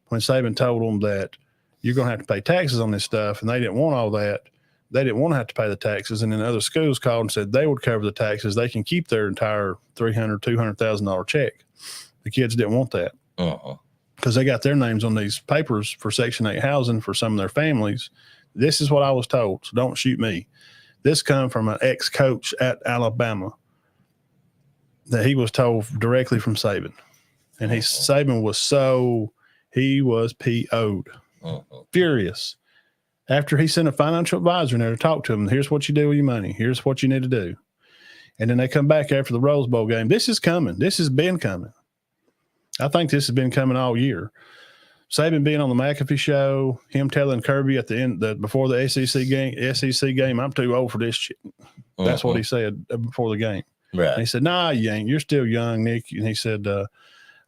when Saban told them that you're going to have to pay taxes on this stuff, and they didn't want all that. They didn't want to have to pay the taxes. And then other schools called and said they would cover the taxes. They can keep their entire $300,000, $200,000 check. The kids didn't want that. Because they got their names on these papers for Section 8 housing for some of their families. This is what I was told, so don't shoot me. This come from an ex-coach at Alabama that he was told directly from Saban. And Saban was PO'd, furious. After he sent a financial advisor in there to talk to him, here's what you do with your money. Here's what you need to do. And then they come back after the Rose Bowl game. This is coming. This has been coming. I think this has been coming all year. Saban being on the McAfee show, him telling Kirby at the end that before the SEC game, I'm too old for this shit. That's what he said before the game. Right. And he said, nah, you ain't. You're still young, Nick. And he said,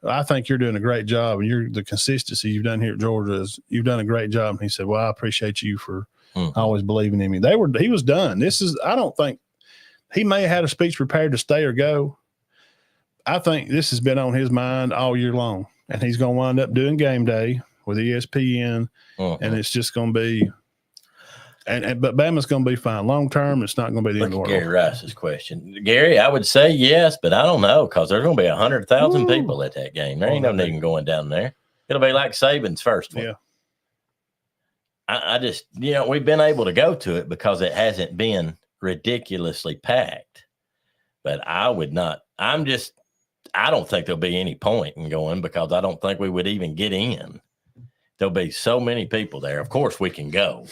I think you're doing a great job, and the consistency you've done here at Georgia you've done a great job. And he said, well, I appreciate you for always believing in me. He was done. I don't think he may have had a speech prepared to stay or go. I think this has been on his mind all year long, and he's going to wind up doing game day with ESPN, and it's just going to be but Bama's going to be fine. Long term, it's not going to be the end of the world. Gary Rice's question. Gary, I would say yes, but I don't know because there's going to be 100,000 people at that game. There ain't no need in going down there. It'll be like Saban's first one. Yeah. I just, we've been able to go to it because it hasn't been ridiculously packed. But I would not. I don't think there'll be any point in going because I don't think we would even get in. There'll be so many people there. Of course, we can go.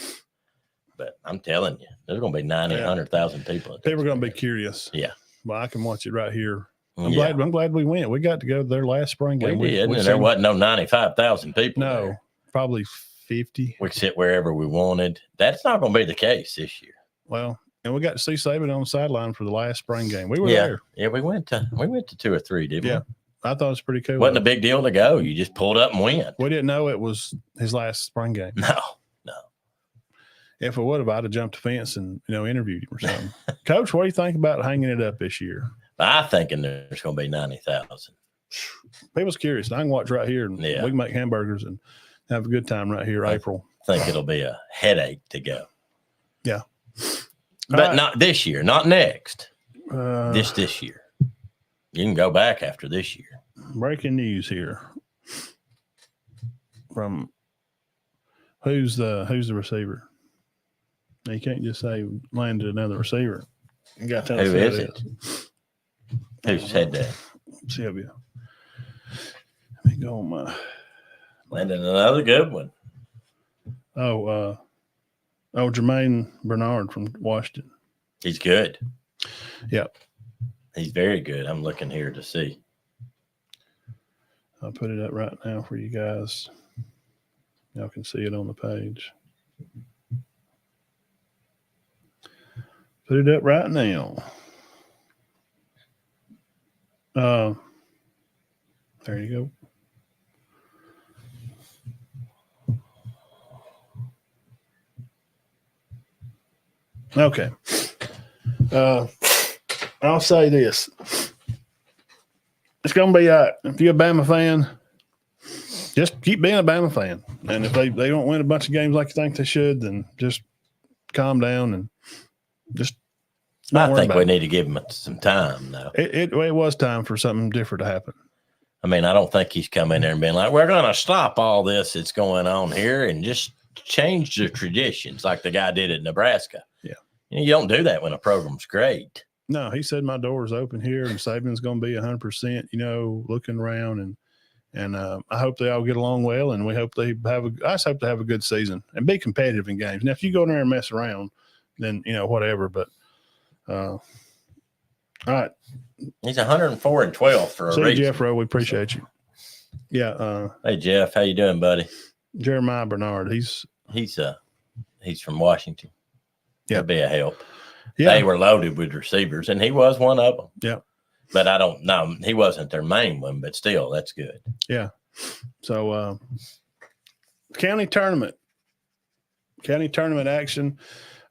But I'm telling you, there's going to be 100,000 people. People are going to be curious. Yeah. Well, I can watch it right here. I'm glad we went. We got to go to their last spring game. We did, and there wasn't no 95,000 people. No, there. Probably 50. We could sit wherever we wanted. That's not going to be the case this year. Well, and we got to see Saban on the sideline for the last spring game. We were there. Yeah, we went to 2 or 3, didn't we? I thought it was pretty cool. Wasn't a big deal to go. You just pulled up and went. We didn't know it was his last spring game. No. If it would have, I'd have jumped the fence and interviewed him or something. Coach, what do you think about hanging it up this year? I'm thinking there's going to be 90,000. People's curious. I can watch right here, and we can make hamburgers and have a good time right here. April. I think it'll be a headache to go. Yeah, but not this year, not next. This year. You can go back after this year. Breaking news here from who's the receiver? You can't just say landed another receiver. You got to tell us who is it? Who said that? Sylvia. Let me go on my. Landed another good one. Jermaine Bernard from Washington. He's good. Yep. He's very good. I'm looking here to see. I'll put it up right now for you guys. Y'all can see it on the page. Put it up right now. There you go. Okay. I'll say this. It's going to be all right. If you're a Bama fan, just keep being a Bama fan. And if they don't win a bunch of games like you think they should, then just calm down and just I think we need to give him some time, though. It was time for something different to happen. I mean, I don't think he's come in there and been like, we're going to stop all this that's going on here and just change the traditions like the guy did at Nebraska. Yeah. You don't do that when a program's great. No, he said my door's open here and Saban's going to be 100%, looking around and I hope they all get along well, and we hope I just hope they have a good season and be competitive in games. Now, if you go in there and mess around, then, whatever, but all right. He's 104-12 for a reason. Jeff Rowe, we appreciate you. Yeah. Hey, Jeff, how you doing, buddy? Jeremiah Bernard, he's from Washington. Yeah. That'd be a help. Yeah. They were loaded with receivers, and he was one of them. Yeah. But I don't know. He wasn't their main one, but still, that's good. Yeah. So, county tournament action.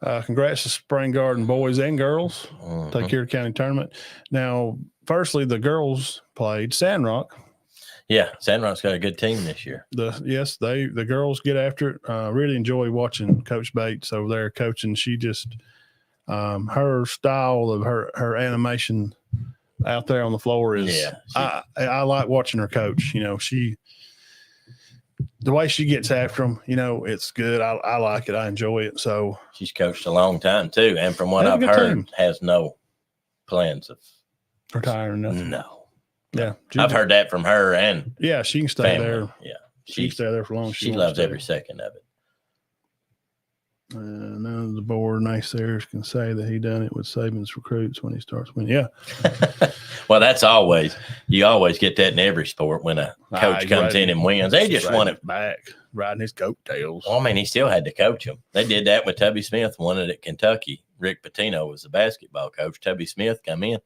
Congrats to Spring Garden boys and girls. Mm-hmm. Take care of county tournament. Now, firstly, the girls played Sandrock. Yeah, Sandrock's got a good team this year. The girls get after it. Really enjoy watching Coach Bates over there coaching. She just her style of her animation out there on the floor is. Yeah, I like watching her coach. The way she gets after them, it's good. I like it. I enjoy it. So she's coached a long time too, and from what I've heard, has no plans of retiring. Nothing. No. Yeah, I've heard that from her, and she can stay family. there. Yeah, she can stay there for long as she loves every second of it. None of the board naysayers can say that he done it with Saban's recruits when he starts winning. Yeah. Well, you always get that in every sport when a coach comes in and wins. They just want it back, riding his coattails. Well, I mean, he still had to coach them. They did that with Tubby Smith, won it at Kentucky. Rick Pitino was the basketball coach. Tubby Smith come in.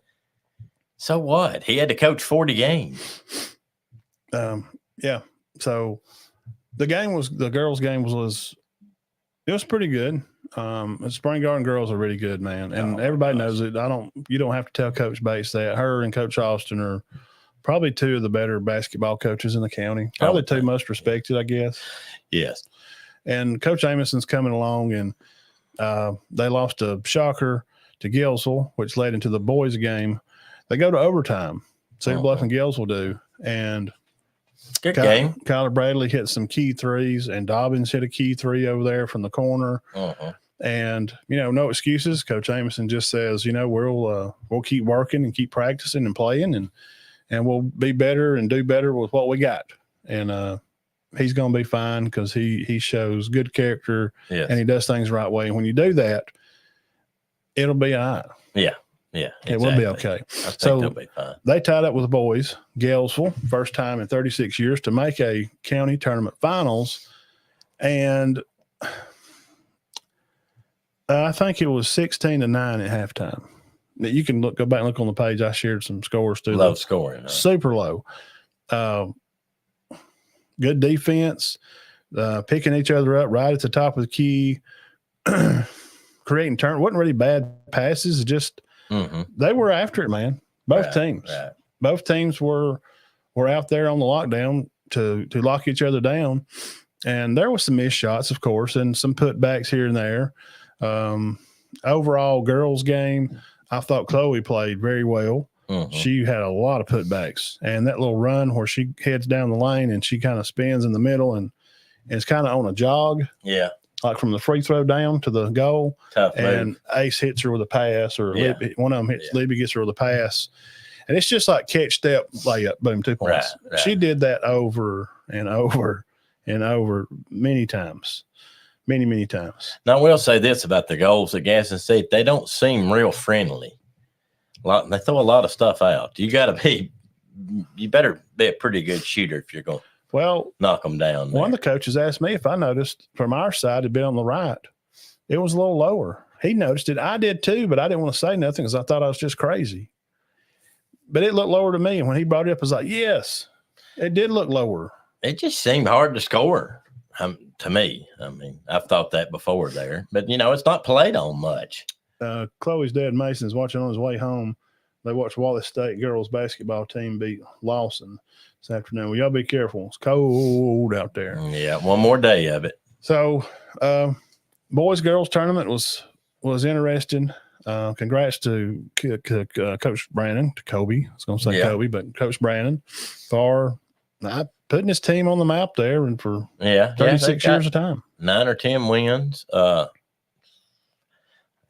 So what? He had to coach 40 games. Yeah. So the girls' game was pretty good. The Spring Garden girls are really good, man. And everybody knows it. You don't have to tell Coach Bates that. Her and Coach Austin are probably two of the better basketball coaches in the county. Probably two most respected, I guess. Yes. And Coach Amoson's coming along, and they lost a shocker to Gilsville, which led into the boys' game. They go to overtime. Cedar Bluff and Gilsville do. And good game. Kyler Bradley hit some key threes, and Dobbins hit a key three over there from the corner. And, no excuses. Coach Amoson just says, we'll keep working and keep practicing and playing, and we'll be better and do better with what we got. And he's going to be fine because he shows good character. Yes. And he does things the right way. And when you do that, it'll be all right. Yeah. Yeah, exactly. It will be okay. I think they'll be fine. They tied up with the boys, Galesville, first time in 36 years to make a county tournament finals. And I think it was 16-9 at halftime. You can go back and look on the page. I shared some scores too. Low scoring. Huh? Super low. Good defense, picking each other up right at the top of the key, creating turn. Wasn't really bad passes. Just they were after it, man. Both teams. Right. Both teams were out there on the lockdown to lock each other down. And there was some missed shots, of course, and some putbacks here and there. Overall girls game, I thought Chloe played very well. She had a lot of putbacks, and that little run where she heads down the lane and she kind of spins in the middle and it's kind of on a jog. Yeah. Like from the free throw down to the goal. Tough and move. Ace hits her with a pass, or one of them hits Libby, gets her with a pass. And it's just like catch, step, layup, boom, 2 points. Right. She did that over and over and over many times. Many times. Now, I will say this about the goals at Gaston State. They don't seem real friendly. They throw a lot of stuff out. You better be a pretty good shooter if you're going to knock them down. One of the coaches asked me if I noticed from our side it'd be on the right. It was a little lower. He noticed it. I did too, but I didn't want to say nothing because I thought I was just crazy. But it looked lower to me. And when he brought it up, I was like, yes, it did look lower. It just seemed hard to score to me. I mean, I've thought that before there. But, it's not played on much. Chloe's dad, Mason's watching on his way home. They watched Wallace State girls basketball team beat Lawson this afternoon. Well, y'all be careful. It's cold out there. Yeah, one more day of it. So, boys-girls tournament was interesting. Congrats to Coach Brandon, to Kobe. I was going to say Kobe, but Coach Brandon for putting his team on the map there and for 36 years of time. 9 or 10 wins.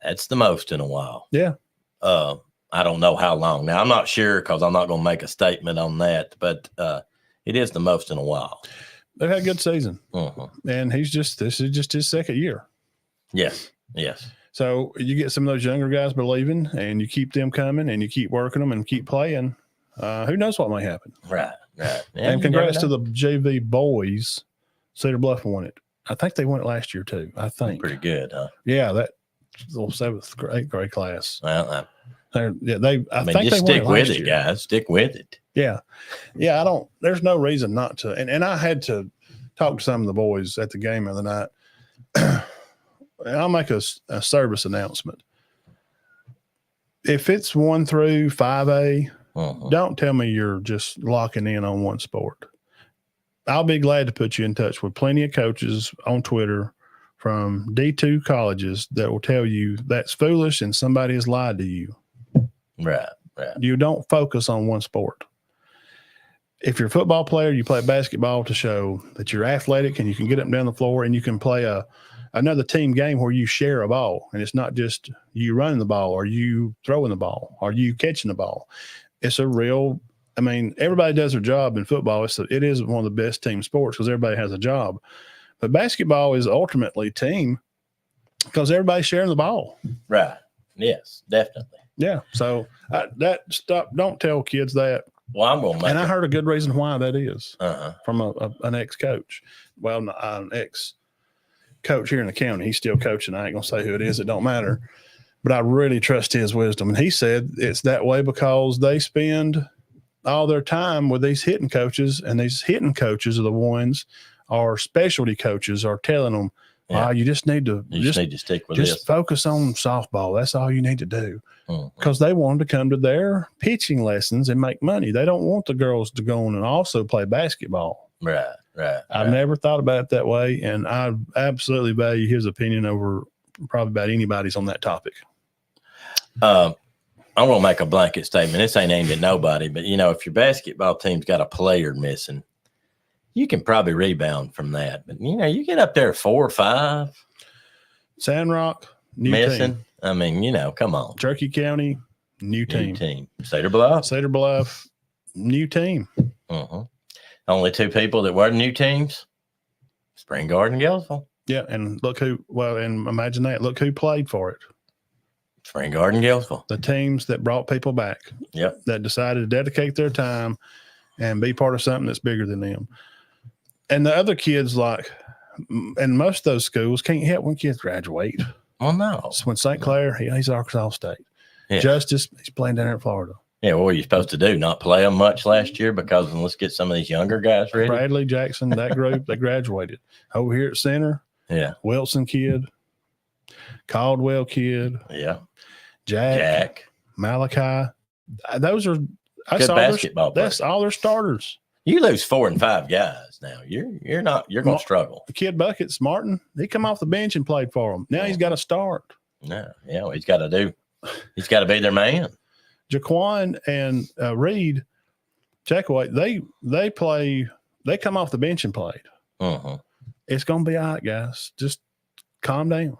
That's the most in a while. Yeah. I don't know how long. Now, I'm not sure because I'm not going to make a statement on that, but it is the most in a while. They've had a good season. And this is just his second year. Yes. So you get some of those younger guys believing, and you keep them coming, and you keep working them and keep playing. Who knows what might happen? Right. Yeah, and congrats to the JV boys. Cedar Bluff won it. I think they won it last year too. I think pretty good, huh? Yeah, that little 7th, 8th grade class. Well, I think just stick with it, guys. Stick with it. Yeah. There's no reason not to. And I had to talk to some of the boys at the game the other night. And I'll make a service announcement. If it's 1 through 5A, don't tell me you're just locking in on one sport. I'll be glad to put you in touch with plenty of coaches on Twitter from D2 colleges that will tell you that's foolish and somebody has lied to you. Right. You don't focus on one sport. If you're a football player, you play basketball to show that you're athletic and you can get up and down the floor and you can play another team game where you share a ball, and it's not just you running the ball or you throwing the ball or you catching the ball. It's a real, everybody does their job in football. It is one of the best team sports because everybody has a job. But basketball is ultimately team because everybody's sharing the ball. Right. Yes, definitely. Yeah. So don't tell kids that. Well, I'm going to I heard a good reason why that is from an ex-coach. Well, an ex-coach here in the county. He's still coaching. I ain't going to say who it is. It don't matter. But I really trust his wisdom. And he said it's that way because they spend all their time with these hitting coaches, and these hitting coaches are the ones, or specialty coaches are telling them, you just need to stick with this. Focus on softball. That's all you need to do. Because they want them to come to their pitching lessons and make money. They don't want the girls to go on and also play basketball. Right. I've never thought about it that way, and I absolutely value his opinion over probably about anybody's on that topic. I'm going to make a blanket statement. This ain't aimed at nobody, but, if your basketball team's got a player missing, you can probably rebound from that. But, you get up there 4 or 5. Sandrock, new missing. Team. Come on. Cherokee County, new team. Cedar Bluff, new team. Only 2 people that were new teams, Spring Garden, Gainesville. Yeah, and imagine that. Look who played for it. Spring Garden, Gainesville. The teams that brought people back. Yep. That decided to dedicate their time and be part of something that's bigger than them. And the other kids, and most of those schools can't help when kids graduate. Oh, no. So when St. Clair, he's Arkansas State. Yeah. Justice, he's playing down there in Florida. Yeah, what were you supposed to do? Not play them much last year because let's get some of these younger guys ready. Bradley Jackson, that group, they graduated. Over here at center, Yeah. Wilson kid, Caldwell kid, Yeah. Jack. Malachi. Those are Good basketball that's all their starters. You lose 4 and 5 guys now. You're going to struggle. The kid Buckets, Martin, he come off the bench and played for them. Now he's got to start. No, yeah, he's got to be their man. Jaquan and Reed, Checkaway, they come off the bench and played. Uh-huh. It's going to be all right, guys. Just calm down.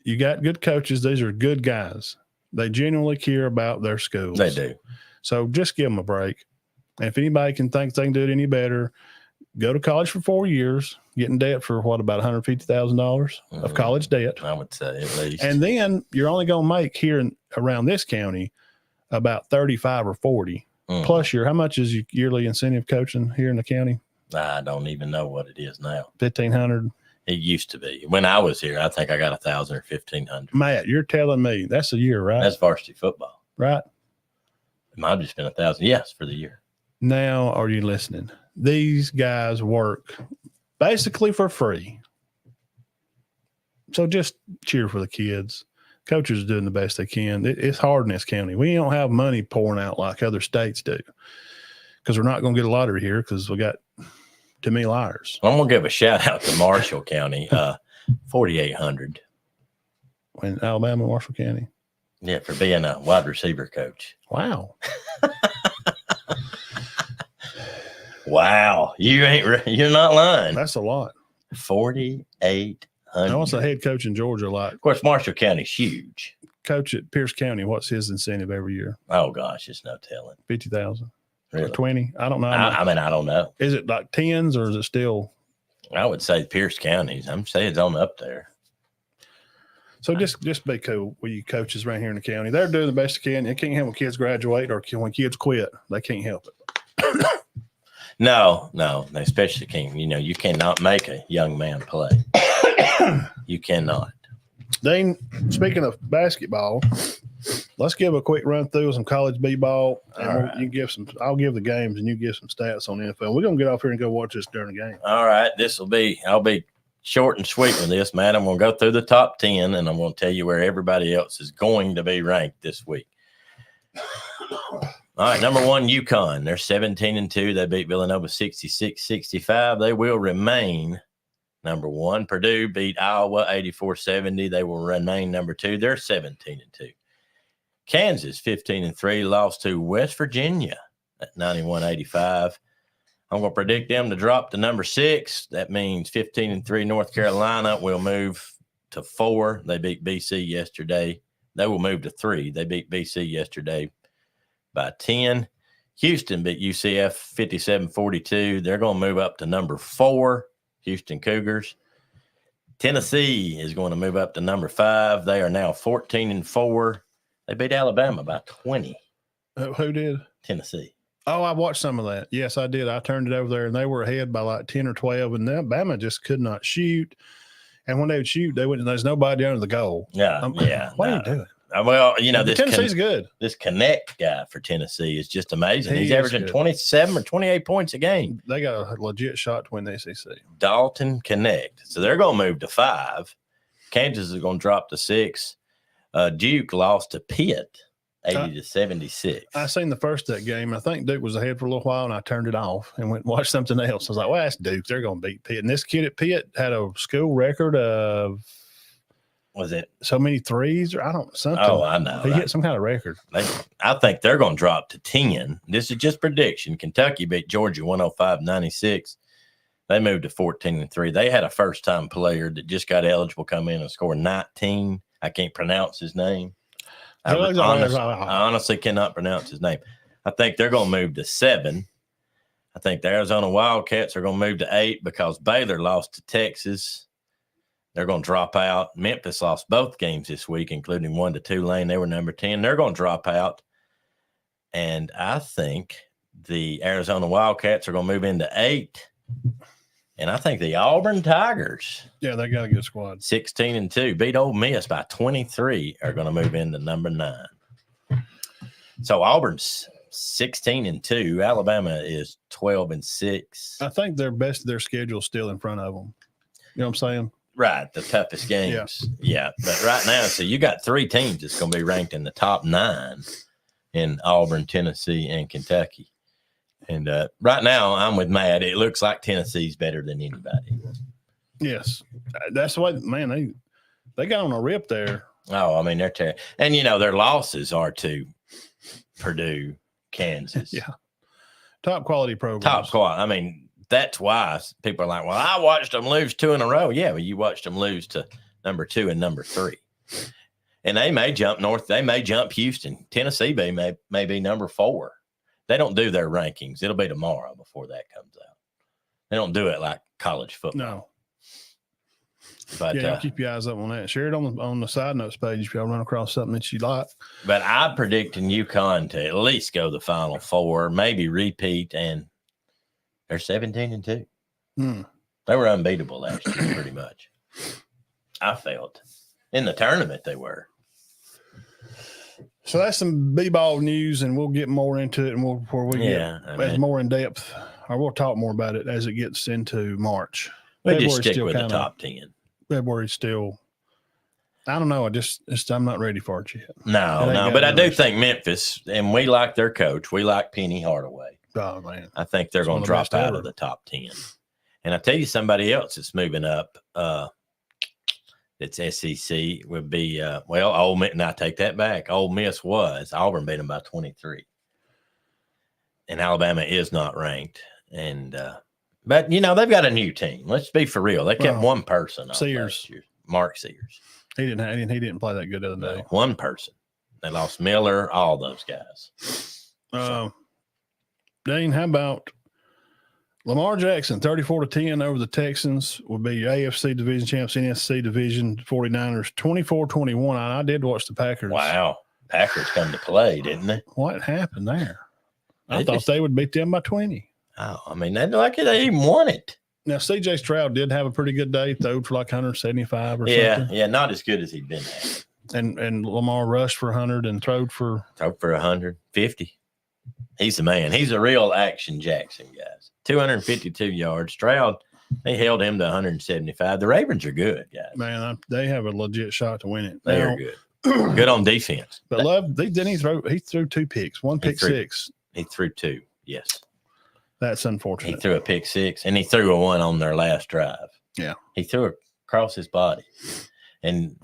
You got good coaches. These are good guys. They genuinely care about their schools. They do. So just give them a break. And if anybody think they can do it any better, go to college for 4 years, get in debt for about $150,000 of college debt. I would say at least. And then you're only going to make here around this county about 35 or 40. Plus how much is your yearly incentive coaching here in the county? I don't even know what it is now. 1,500. It used to be. When I was here, I think I got 1,000 or 1,500. Matt, you're telling me that's a year, right? That's varsity football. Right. It might have just been 1,000. Yes, for the year. Now, are you listening? These guys work basically for free. So just cheer for the kids. Coaches are doing the best they can. It's hard in this county. We don't have money pouring out like other states do because we're not going to get a lottery here because we got too many liars. I'm going to give a shout out to Marshall County, 4,800. In Alabama, Marshall County. Yeah, for being a wide receiver coach. Wow. Wow. You're not lying. That's a lot. 4,800. I was a head coach in Georgia a lot. Of course, Marshall County's huge. Coach at Pierce County, what's his incentive every year? Oh, gosh, it's no telling. 50,000 really? Or 20? I don't know. I mean, I don't know. Is it like tens or is it still? I would say Pierce County's. I'm saying it's on up there. So just be cool with you coaches right here in the county. They're doing the best they can. They can't help when kids graduate or when kids quit. They can't help it. No, they especially can't. You cannot make a young man play. You cannot. Dean, speaking of basketball, let's give a quick run through of some college b-ball. And you give I'll give the games and you give some stats on NFL. We're gonna get off here and go watch this during the game. All right, I'll be short and sweet with this, man. I'm gonna go through the top 10 and I'm gonna tell you where everybody else is going to be ranked this week. All right, number 1, UConn. They're 17-2. They beat Villanova 66-65. They will remain number 1. Purdue beat Iowa 84-70. They will remain number 2. They're 17-2. Kansas 15-3 lost to West Virginia at 91-85. I'm going to predict them to drop to number 6. That means 15-3 North Carolina will move to 4. They beat BC yesterday. They will move to 3. They beat BC yesterday by 10. Houston beat UCF 57-42. They're going to move up to number 4. Houston Cougars. Tennessee is going to move up to number 5. They are now 14-4. They beat Alabama by 20. Who did? Tennessee. Oh, I watched some of that. Yes, I did. I turned it over there, and they were ahead by like 10 or 12, and then Bama just could not shoot. And when they would shoot, there's nobody under the goal. Yeah, What are you doing? Well, this Tennessee's good. This Connect guy for Tennessee is just amazing. He's He is averaging good. 27 or 28 points a game. They got a legit shot to win the SEC. Dalton Connect. So they're going to move to 5. Kansas is going to drop to 6. Duke lost to Pitt 80-76. I seen the first of that game. I think Duke was ahead for a little while, and I turned it off and went and watched something else. I was like, well, that's Duke. They're going to beat Pitt. And this kid at Pitt had a school record of Was it so many threes or something. Oh, I know. He hit some kind of record. I think they're going to drop to 10. This is just prediction. Kentucky beat Georgia 105-96. They moved to 14-3. They had a first-time player that just got eligible come in and score 19. I can't pronounce his name. I honestly cannot pronounce his name. I think they're going to move to 7. I think the Arizona Wildcats are going to move to 8 because Baylor lost to Texas. They're going to drop out. Memphis lost both games this week, including one to Tulane. They were number 10. They're going to drop out. And I think the Arizona Wildcats are going to move into 8. And I think the Auburn Tigers, Yeah, they got a good squad. 16-2, beat Ole Miss by 23, are going to move into number 9. So Auburn's 16-2. Alabama is 12-6. I think their best of their schedule is still in front of them. You know what I'm saying? Right, the toughest games. Yeah, but right now, so you got 3 teams that's going to be ranked in the top 9 in Auburn, Tennessee, and Kentucky. And right now, I'm with Matt. It looks like Tennessee's better than anybody. Yes, that's the way. Man, they got on a rip there. Oh, I mean, they're terrible. And, their losses are to Purdue, Kansas. Yeah. Top quality programs. Top quality. I mean, that's why people are like, well, I watched them lose 2 in a row. Yeah, well, you watched them lose to number 2 and number 3. And they may jump north. They may jump Houston. Tennessee may be number 4. They don't do their rankings. It'll be tomorrow before that comes out. They don't do it like college football. No. But yeah, keep your eyes up on that. Share it on the side notes page if y'all run across something that you like. But I'm predicting UConn to at least go the Final Four, maybe repeat, and they're 17-2. They were unbeatable last year, pretty much. I felt in the tournament they were. So that's some Bball news, and we'll get more into it, and get more in depth, or we'll talk more about it as it gets into March. We just stick with the top 10. February's still, I don't know. I'm not ready for it yet. No, but I do think Memphis, and we like their coach. We like Penny Hardaway. Oh man, I think they're going to drop out of the top 10. And I tell you, somebody else that's moving up. It's SEC would be Ole Miss. Now take that back. Ole Miss was Auburn beat them by 23, and Alabama is not ranked. And but they've got a new team. Let's be for real. They kept one person. Sears, Mark Sears. He didn't play that good the other day. One person. They lost Miller. All those guys. Dean, how about Lamar Jackson, 34-10 over the Texans, will be AFC division champs, NSC division 49ers, 24-21. I did watch the Packers. Wow. Packers come to play, didn't they? What happened there? I thought they would beat them by 20. Oh, I mean, they even won it. Now, C.J. Stroud did have a pretty good day, threw for like 175 or something. Yeah, not as good as he'd been having. And Lamar rushed for 100 and throwed for 150. He's the man. He's a real action Jackson, guys. 252 yards. Stroud, they held him to 175. The Ravens are good, guys. Man, they have a legit shot to win it. They are good. Good on defense. But he threw 2 picks, one pick six. He threw 2, yes. That's unfortunate. He threw a pick 6, and he threw a 1 on their last drive. Yeah. He threw it across his body. And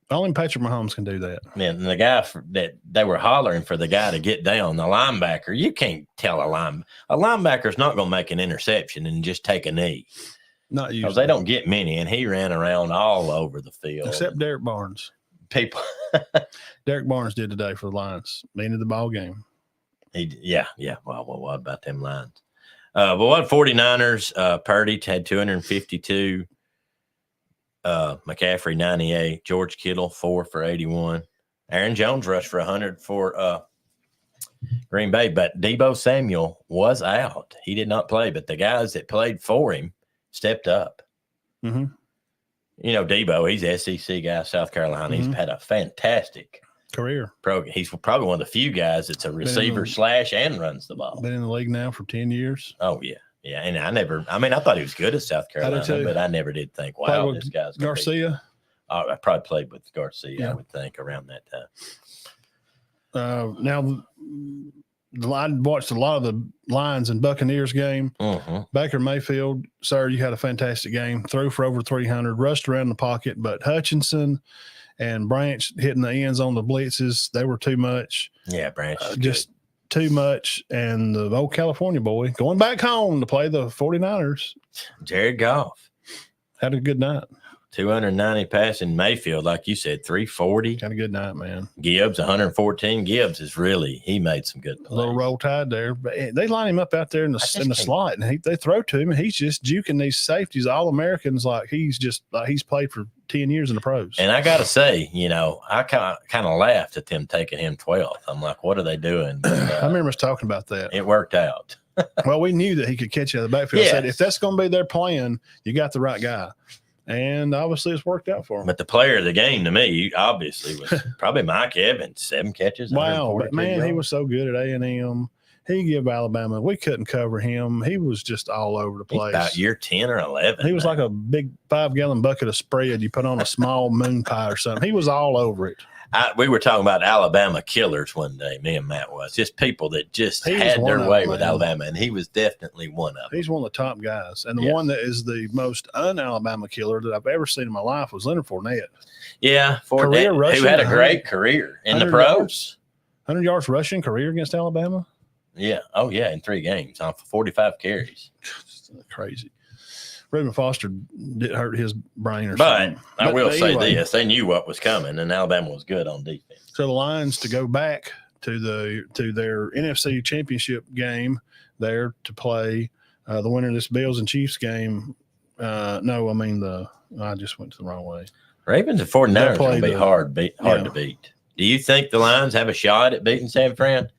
only Patrick Mahomes can do that. Man, the guy that they were hollering for the guy to get down, the linebacker, you can't tell a linebacker's not going to make an interception and just take a knee. Not usually. Because they don't get many, and he ran around all over the field. Except Derek Barnes. People. Derek Barnes did today for the Lions. Ended the ball game. Yeah. Well, what about them Lions? But what 49ers, Purdy had 252. McCaffrey 98, George Kittle 4 for 81, Aaron Jones rushed for 100 for Green Bay, but Deebo Samuel was out. He did not play, but the guys that played for him stepped up. Mm-hmm. Deebo, he's an SEC guy, South Carolina. Mm-hmm. He's had a fantastic career. He's probably one of the few guys that's a receiver / and runs the ball. Been in the league now for 10 years. Oh yeah. Yeah, and I thought he was good at South Carolina, but I never did think, wow, this guy's Garcia. I probably played with Garcia, yeah. I would think, around that time. Now, I watched a lot of the Lions and Buccaneers game. Mm-hmm. Baker Mayfield, sir, you had a fantastic game. Threw for over 300, rushed around the pocket, but Hutchinson and Branch hitting the ends on the blitzes, they were too much. Yeah, Branch just too much. And the old California boy going back home to play the 49ers. Jared Goff had a good night. 290 passing. Mayfield, like you said, 340. Had a good night, man. Gibbs, 114. Gibbs he made some good plays. A little roll tide there. But they line him up out there in the slot, and they throw to him, and he's just juking these safeties, All-Americans, like he's played for 10 years in the pros. And I got to say, I kind of laughed at them taking him 12th. I'm like, what are they doing? But, I remember us talking about that. It worked out. Well, we knew that he could catch you out of the backfield. I said, Yes. if that's going to be their plan, you got the right guy. And obviously it's worked out for him. But the player of the game to me, obviously, was probably Mike Evans. 7 catches. Wow. But, man, he yards. was so good at A&M. He gave Alabama. We couldn't cover him. He was just all over the He's place. about year 10 or 11. He was now. like a big 5-gallon bucket of spread you put on a small moon pie or something. He was all over it. We were talking about Alabama killers one day, me and Matt was. Just people that just He was had one their of way them, with man. Alabama, and he was definitely one of them. He's one of the top guys. And the Yes. one that is the most un-Alabama killer that I've ever seen in my life was Leonard Fournette. Yeah, Career who rushing, had a 100 great career in the 100 pros. yards. 100 yards rushing career against Alabama. Yeah. Oh, yeah, in 3 games on 45 carries. Crazy. Reuben Foster did hurt his brain or But something. I will say anyway, this. They knew what was coming, and Alabama was good on defense. So the Lions to go back to their NFC Championship game there to play the winner of this Bills and Chiefs game. I just went to the wrong way. Ravens and 49ers play going to be the- hard yeah. to beat. Do you think the Lions have a shot at beating San Fran?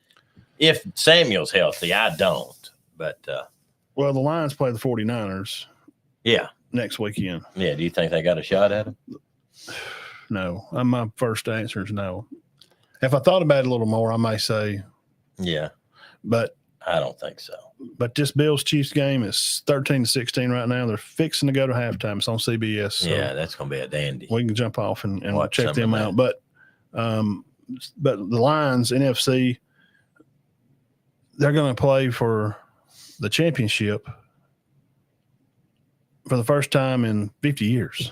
If Samuel's healthy, I don't. But, Well, the Lions play the 49ers yeah. next weekend. Yeah, do you think they got a shot at him? No. My first answer is no. If I thought about it a little more, I may say, Yeah, but I don't think so. this Bills Chiefs game is 13-16 right now. They're fixing to go to halftime. It's on CBS. So Yeah, that's going to be a dandy. we can jump off and Watch check some them of that. out. But the Lions, NFC, they're going to play for the championship for the first time in 50 years.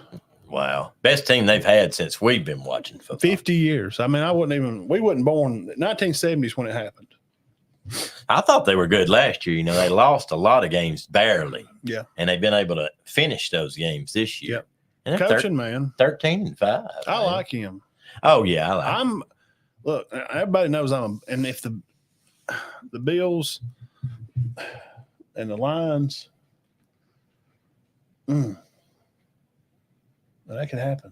Wow. Best team they've had since we've been watching football. 50 years. I mean, we wasn't born 1970s when it happened. I thought they were good last year. You know, they lost a lot of games barely. Yeah. And they've been able to finish those games this year. Yep. And they're Coaching, man. 13-5. I man. like him. Oh, yeah. I like him. Look, everybody knows and if the Bills and the Lions, that could happen.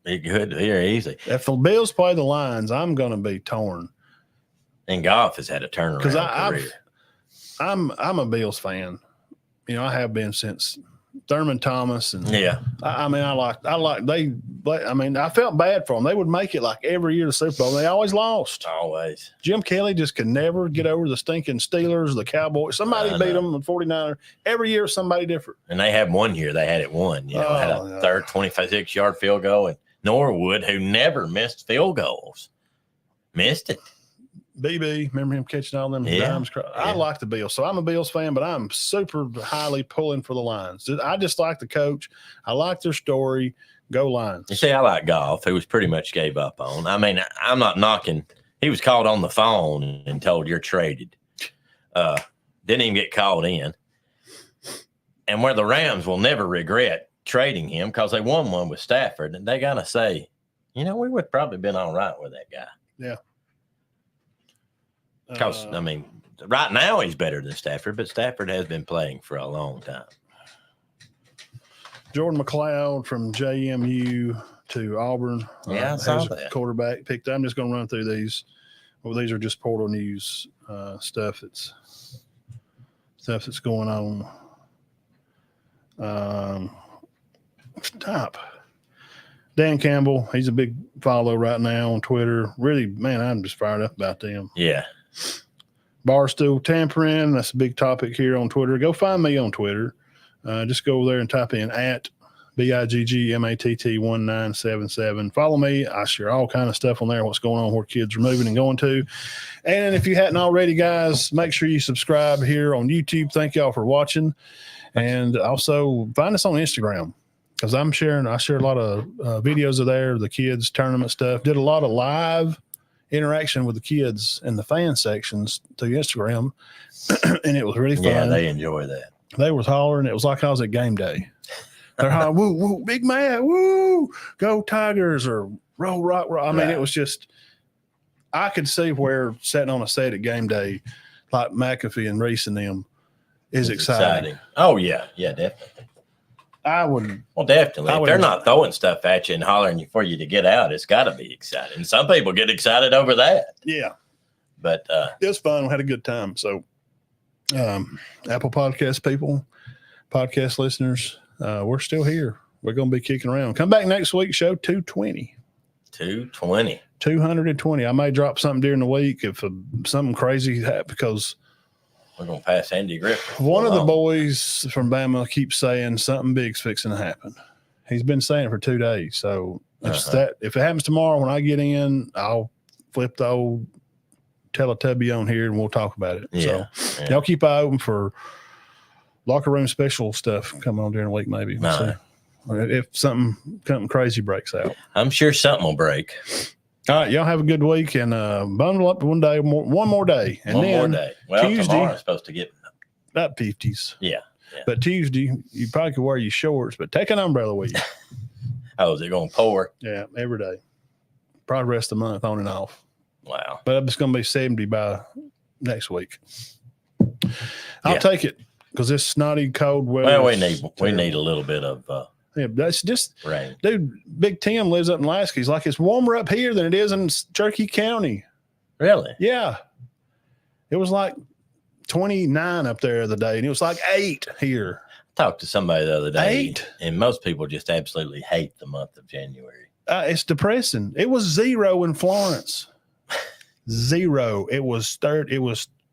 It could very easy. If the Bills play the Lions, I'm going to be torn And golf has had a turnaround because career. I'm a Bills fan. You know, I have been since Thurman Thomas and Yeah. I felt bad for them. They would make it like every year the Super Bowl. They always lost. Always. Jim Kelly just could never get over the stinking Steelers, the Cowboys. Somebody I beat know. them, the 49ers. Every year, somebody different. And they had one year they had it won. You know, had a yeah. third 26-yard field goal. And Norwood, who never missed field goals, missed it. BB, remember him catching all them Yeah. dimes? I Yeah. like the Bills, so I'm a Bills fan, but I'm super highly pulling for the Lions. I just like the coach. I like their story. Go Lions. You see, I like golf, who was pretty much gave up on. I mean, I'm not knocking. He was called on the phone and told you're traded. Didn't even get called in. And where the Rams will never regret trading him because they won one with Stafford, and they got to say, you know, we would probably been all right with that guy. Yeah. Because, I mean, right now he's better than Stafford, but Stafford has been playing for a long time. Jordan McLeod from JMU to Auburn. Yeah, I saw has a that. quarterback picked. I'm just going to run through these. Well, these are just portal news stuff that's going on. Stop. Dan Campbell, he's a big follow right now on Twitter. Really, man, I'm just fired up about them. Yeah. Barstool tampering, that's a big topic here on Twitter. Go find me on Twitter. Just go over there and type in at BIGGMATT1977. Follow me. I share all kind of stuff on there, what's going on, where kids are moving and going to. And if you hadn't already, guys, make sure you subscribe here on YouTube. Thank y'all for watching. And also find us on Instagram because I share a lot of videos of there, the kids tournament stuff. Did a lot of live interaction with the kids in the fan sections through Instagram. And it was really fun. Yeah, they enjoy that. They was hollering. It was like I was at game day. They're hollering, woo, woo, big man, woo, go Tigers, or roll, rock, roll. I mean, it was just, I could see where sitting on a set at game day, like McAfee and Reese and them, is exciting. Oh, yeah. Yeah, definitely. I would. Well, definitely. I If would- they're not throwing stuff at you and hollering for you to get out, it's got to be exciting. Some people get excited over that. Yeah, But it was fun. We had a good time. So Apple Podcast people, podcast listeners, we're still here. We're going to be kicking around. Come back next week, show 220. 220. 220. I may drop something during the week if something crazy happens because we're going to pass Andy Griffith. One of the boys from Bama keeps saying something big's fixing to happen. He's been saying it for 2 days. So if it happens tomorrow when I get in, I'll flip the old Teletubby on here and we'll talk about it. Yeah. So y'all keep eye open for locker room special stuff coming on during the week, maybe. We'll see. If something crazy breaks out. I'm sure something will break. All right, y'all have a good week and bundle up one more day. And one then more day. Well, Tuesday, tomorrow's supposed to get about 50s. Yeah. But Tuesday, you probably could wear your shorts, but take an umbrella with you. Oh, is it going to pour? Yeah, every day. Probably rest of the month on and off. Wow. But it's going to be 70 by next week. I'll take it because this snotty cold weather. Well, we need a little bit of yeah, that's just rain. Dude, Big Tim lives up in Alaska. He's like, it's warmer up here than it is in Cherokee County. Really? Yeah. It was like 29 up there the other day, and it was like 8 here. I talked to somebody the other day. 8? And most people just absolutely hate the month of January. It's depressing. It was 0 in Florence. 0. It was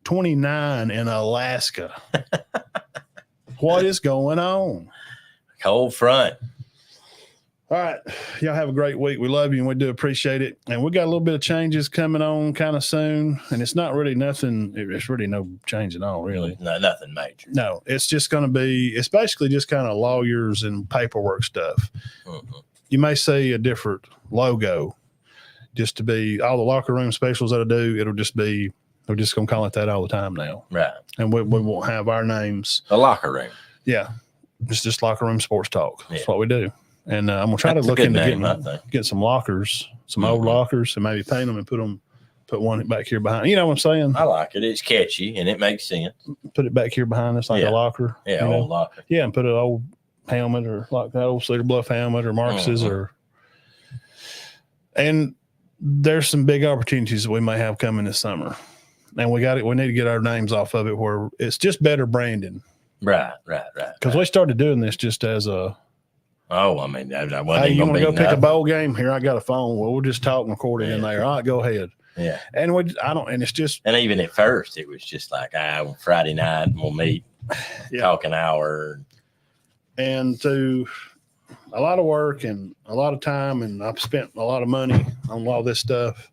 29 in Alaska. What is going on? Cold front. All right. Y'all have a great week. We love you and we do appreciate it. And we got a little bit of changes coming on kind of soon. And it's not really nothing. It's really no change at all, really. No, nothing major. No, it's just going to be, it's basically just kind of lawyers and paperwork stuff. Mm-hmm. You may see a different logo just to be all the locker room specials that I do. It'll just be, we're just going to call it that all the time now. Right. And we won't have our names. The locker room. Yeah. It's just locker room sports talk. That's Yeah. what we do. And I'm going to try to look into getting some lockers, some old lockers, and maybe paint them and put one back here behind. You know what I'm saying? I like it. It's catchy and it makes sense. Put it back here behind us like a locker. Yeah, old locker. Yeah, and put an old helmet or like that old Cedar Bluff helmet or Marcus's and there's some big opportunities that we may have coming this summer. And we need to get our names off of it where it's just better branding. Right. Because we started doing this just as a I mean, I wasn't hey, you want to go pick nothing. a bowl game? Here, I got a phone. Well, we'll just talk and record it in there. All right, go ahead. Yeah. And and it's just. And even at first, it was just like, Friday night, we'll meet, talk an hour. And to a lot of work and a lot of time, and I've spent a lot of money on all this stuff.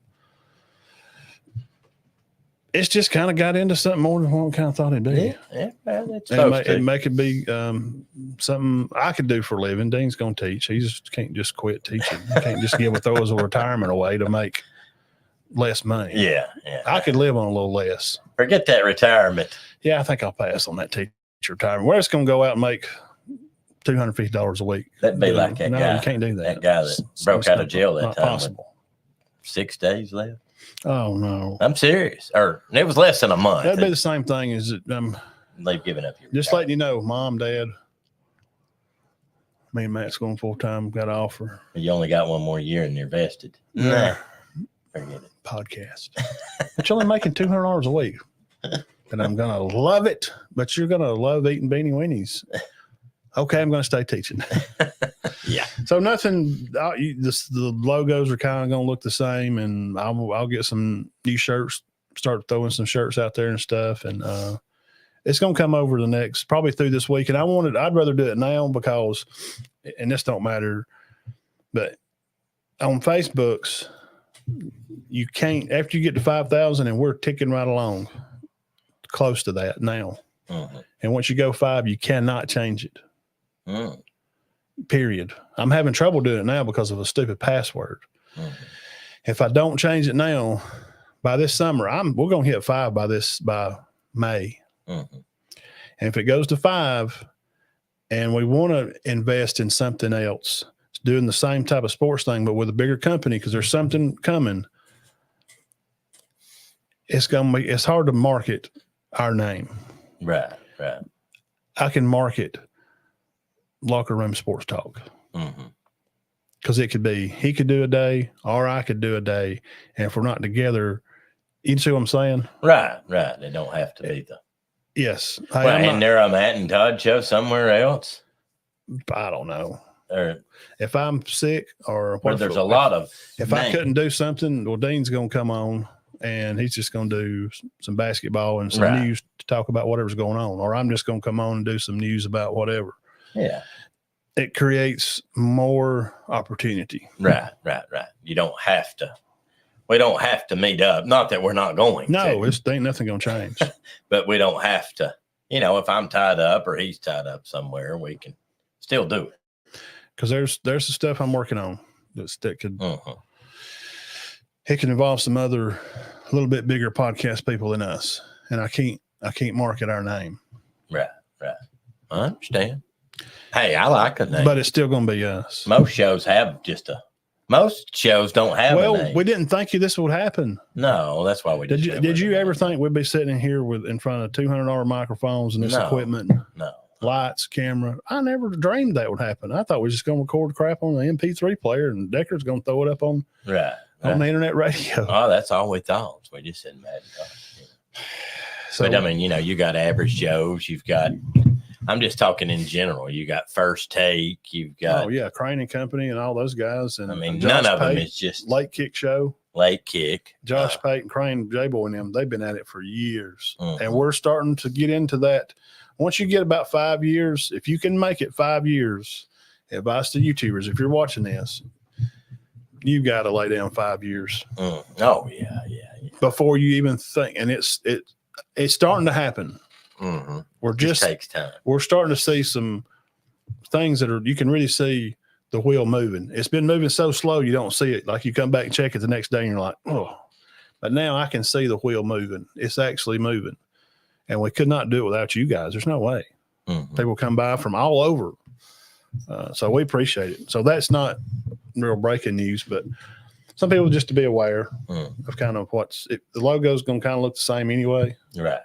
It's just kind of got into something more than what I kind of thought it'd be. Yeah, well, it's it could be something I could do for a living. Dean's going to teach. He just can't just quit teaching. He can't just throw his retirement away to make less money. Yeah. I could live on a little less. Forget that retirement. Yeah, I think I'll pass on that teacher retirement. We're just going to go out and make $250 a week. That'd be like that guy. You can't do that. That guy that broke out of jail that not time. Possible. 6 days left. Oh no, I'm serious. Or it was less than a month. That'd be the same thing as they've given up. Just letting you know, Mom, Dad. Me and Matt's going full time. Got an offer. You only got one more year and you're vested. Nah. Forget it. Podcast. But you're only making $200 a week. And I'm gonna love it. But you're gonna love eating beanie weenies. Okay, I'm gonna stay teaching. Yeah. So nothing. The logos are kind of gonna look the same, and I'll get some new shirts. Start throwing some shirts out there and stuff, and it's gonna come over the next probably through this week. And I'd rather do it now because, and this don't matter, but on Facebooks, you can't after you get to 5,000, and we're ticking right along, close to that now. Mm-hmm. And once you go 5, you cannot change it. Mm. Period. I'm having trouble doing it now because of a stupid password. Mm-hmm. If I don't change it now, by this summer, we're going to hit 5 by May. Mm-hmm. And if it goes to 5 and we want to invest in something else, doing the same type of sports thing, but with a bigger company, because there's something coming, it's hard to market our name. Right. I can market Locker Room Sports Talk. Mm-hmm. Because it could be he could do a day or I could do a day. And if we're not together, you see what I'm saying? Right. It don't have to be Yes. Well, and there a Matt and Todd show somewhere else? I don't know. Or if I'm sick or where there's a lot of if I couldn't do something, well, Dean's going to come on and he's just going to do some basketball and some news to talk about whatever's going on, or I'm just going to come on and do some news about whatever. Yeah. It creates more opportunity. Right. You don't have to. We don't have to meet up. Not that we're not going. No, it ain't nothing going to change. But we don't have to. You know, if I'm tied up or he's tied up somewhere, we can still do it. Because there's the stuff I'm working on that could it can involve some other a little bit bigger podcast people than us, and I can't market our name. Right. I understand. Hey, I like a name, but it's still going to be us. Most shows have most shows don't have. Well, a name. We didn't think this would happen. No, that's why we did you ever think we'd be sitting in here in front of $200 microphones and this equipment? No. Lights, camera. I never dreamed that would happen. I thought we were just going to record crap on the MP3 player and Decker's going to throw it up on the internet radio. Oh, that's all we thought. We just said Matt. So, but I mean, you know, you got Average Joe's. You've got. I'm just talking in general. You got First Take. You've got Crane and Company and all those guys. And I mean, none of them is just Late Kick Show. Late Kick. Josh Pate, Crane, J-Boy and them. They've been at it for years, and we're starting to get into that. Once you get about 5 years, if you can make it 5 years, advice to YouTubers, if you're watching this, you got to lay down 5 years. Oh yeah. Before you even think, and it's starting to happen. We're just takes time. We're starting to see some things that you can really see the wheel moving. It's been moving so slow you don't see it. Like you come back and check it the next day and you're like, oh. But now I can see the wheel moving. It's actually moving. And we could not do it without you guys. There's no way. People come by from all over. So we appreciate it. So that's not real breaking news, but some people just to be aware of kind of the logo's going to kind of look the same anyway. Right.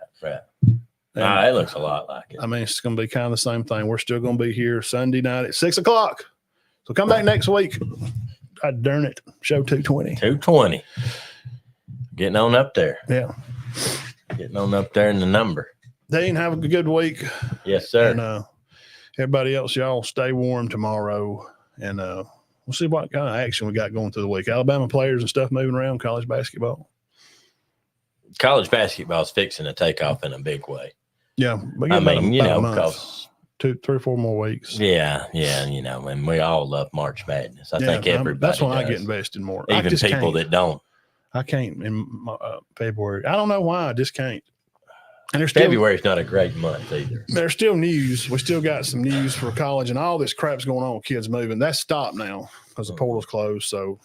It looks a lot like it. I mean, it's going to be kind of the same thing. We're still going to be here Sunday night at 6 o'clock. So come back next week. God darn it. Show 220. 220. Getting on up there. Yeah. Getting on up there in the number. Dean, have a good week. Yes, sir. And everybody else, y'all stay warm tomorrow. And we'll see what kind of action we got going through the week. Alabama players and stuff moving around, college basketball. College basketball is fixing to take off in a big way. Yeah. I mean, because 2, 3, 4 more weeks. Yeah, you know, and we all love March Madness. I think everybody that's when does. I get invested more. Even people that don't. I can't in February. I don't know why. I just can't. And February's not a great month either. There's still news. We still got some news for college and all this crap's going on with kids moving. That's stopped now because the portal's closed. So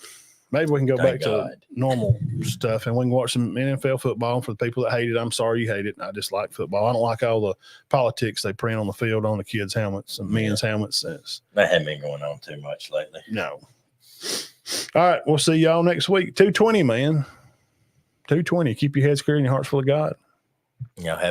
maybe we can go back to normal stuff and we can watch some NFL football. For the people that hate it, I'm sorry you hate it. I just like football. I don't like all the politics they print on the field on the kids' helmets and men's helmets. That hasn't been going on too much lately. No. All right. We'll see y'all next week. 220, man. 220. Keep your heads clear and your hearts full of God. Yeah, have